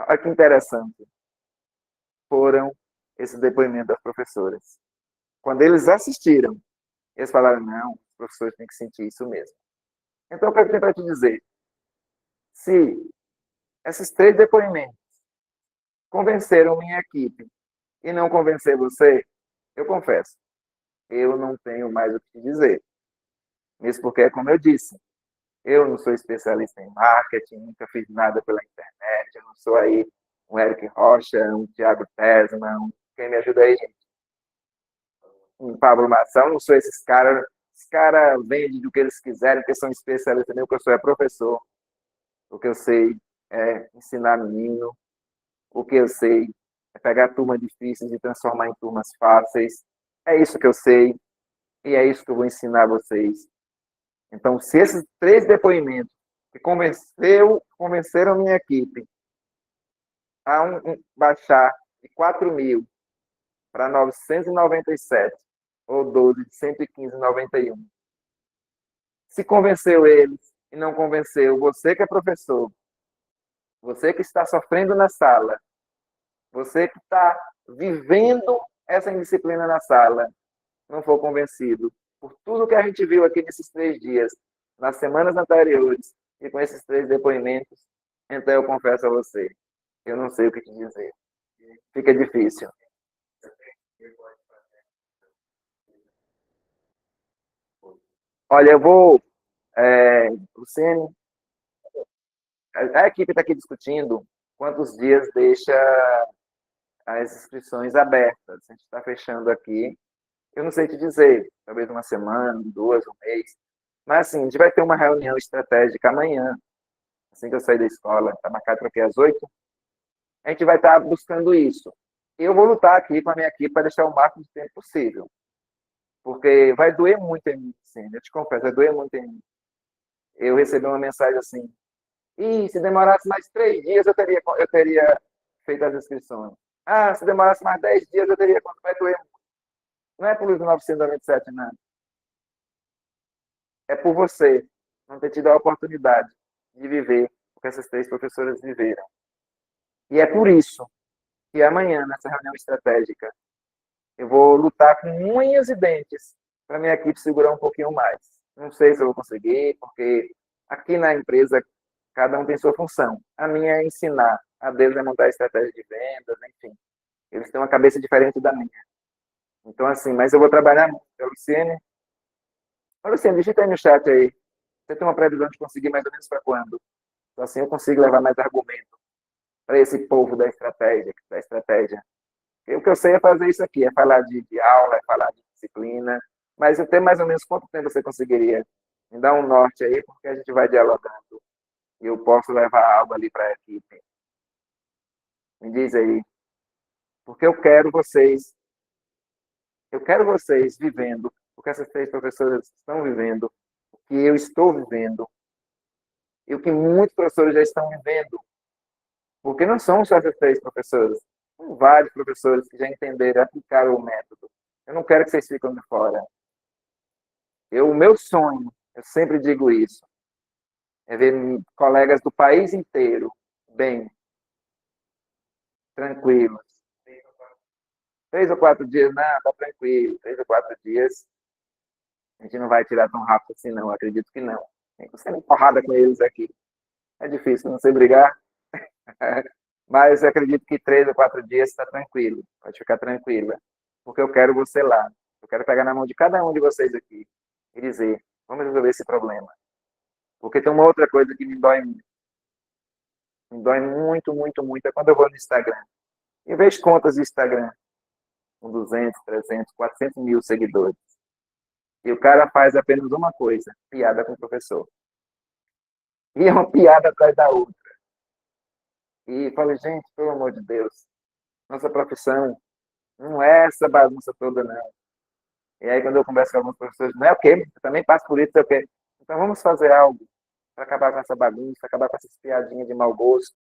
olha que interessante, foram esses depoimentos das professoras. Quando eles assistiram, eles falaram, não, os professores têm que sentir isso mesmo. Então, eu quero tentar te dizer, se esses 3 depoimentos convenceram minha equipe e não convencer você, eu confesso, eu não tenho mais o que te dizer. Mesmo porque, como eu disse, eu não sou especialista em marketing, nunca fiz nada pela internet, eu não sou aí um Eric Rocha, um Thiago Tesman, quem me ajuda aí, gente? Um Pablo Mação, não sou esses caras. Os caras vendem do que eles quiserem, porque são especialistas, nem o que eu sou é professor. O que eu sei é ensinar menino, o que eu sei é pegar turmas difíceis e transformar em turmas fáceis. É isso que eu sei e é isso que eu vou ensinar a vocês. Então, se esses 3 depoimentos que convenceram a minha equipe a baixar de 4.000 para 997 ou 12 de 115,91, se convenceu eles e não convenceu você que é professor, você que está sofrendo na sala, você que está vivendo essa indisciplina na sala, não for convencido por tudo que a gente viu aqui nesses 3 dias, nas semanas anteriores, e com esses 3 depoimentos, então eu confesso a você, eu não sei o que te dizer. Fica difícil. Olha, eu vou... Luciene, a equipe está aqui discutindo quantos dias deixa as inscrições abertas. A gente está fechando aqui. Eu não sei te dizer, talvez uma semana, 2, um mês. Mas, assim, a gente vai ter uma reunião estratégica amanhã, assim que eu sair da escola, está marcado para aqui às 8. A gente vai estar buscando isso. Eu vou lutar aqui com a minha equipe para deixar o máximo de tempo possível. Porque vai doer muito em mim, sim. Eu te confesso, vai doer muito em mim. Eu recebi uma mensagem assim, e se demorasse mais 3 dias, eu teria feito as inscrições. Se demorasse mais 10 dias, eu teria... Vai doer muito. Não é por os 997, não. É por você não ter tido a oportunidade de viver o que essas 3 professoras viveram. E é por isso que amanhã, nessa reunião estratégica, eu vou lutar com unhas e dentes para minha equipe segurar um pouquinho mais. Não sei se eu vou conseguir, porque aqui na empresa cada um tem sua função. A minha é ensinar, a deles é montar estratégia de vendas, enfim. Eles têm uma cabeça diferente da minha. Então, assim, mas eu vou trabalhar muito. Luciene, digita aí no chat aí. Você tem uma previsão de conseguir mais ou menos para quando? Então, assim, eu consigo levar mais argumento para esse povo da estratégia. O que eu sei é fazer isso aqui, é falar de aula, é falar de disciplina, mas até mais ou menos quanto tempo você conseguiria? Me dá um norte aí, porque a gente vai dialogando. E eu posso levar algo ali para a equipe. Me diz aí. Porque eu quero vocês vivendo o que essas 3 professoras estão vivendo, o que eu estou vivendo, e o que muitos professores já estão vivendo. Porque não são só essas 3 professoras. São vários professores que já entenderam, aplicaram o método. Eu não quero que vocês fiquem de fora. O meu sonho, eu sempre digo isso, é ver colegas do país inteiro bem, tranquilos. 3 ou 4 dias, não, tá tranquilo. 3 ou 4 dias, a gente não vai tirar tão rápido assim, não. Acredito que não. Tem que ser porrada com eles aqui. É difícil, não sei brigar. Mas eu acredito que 3 ou 4 dias está tranquilo. Pode ficar tranquila. Porque eu quero você lá. Eu quero pegar na mão de cada um de vocês aqui e dizer, vamos resolver esse problema. Porque tem uma outra coisa que me dói muito. Me dói muito, muito, muito. É quando eu vou no Instagram. E vejo contas de Instagram com 200, 300, 400 mil seguidores. E o cara faz apenas uma coisa, piada com o professor. E é uma piada atrás da outra. E falei, gente, pelo amor de Deus, nossa profissão não é essa bagunça toda, não. E aí, quando eu converso com alguns professores, não é o quê? Eu também passo por isso, é o quê? Então, vamos fazer algo para acabar com essa bagunça, acabar com essas piadinhas de mau gosto.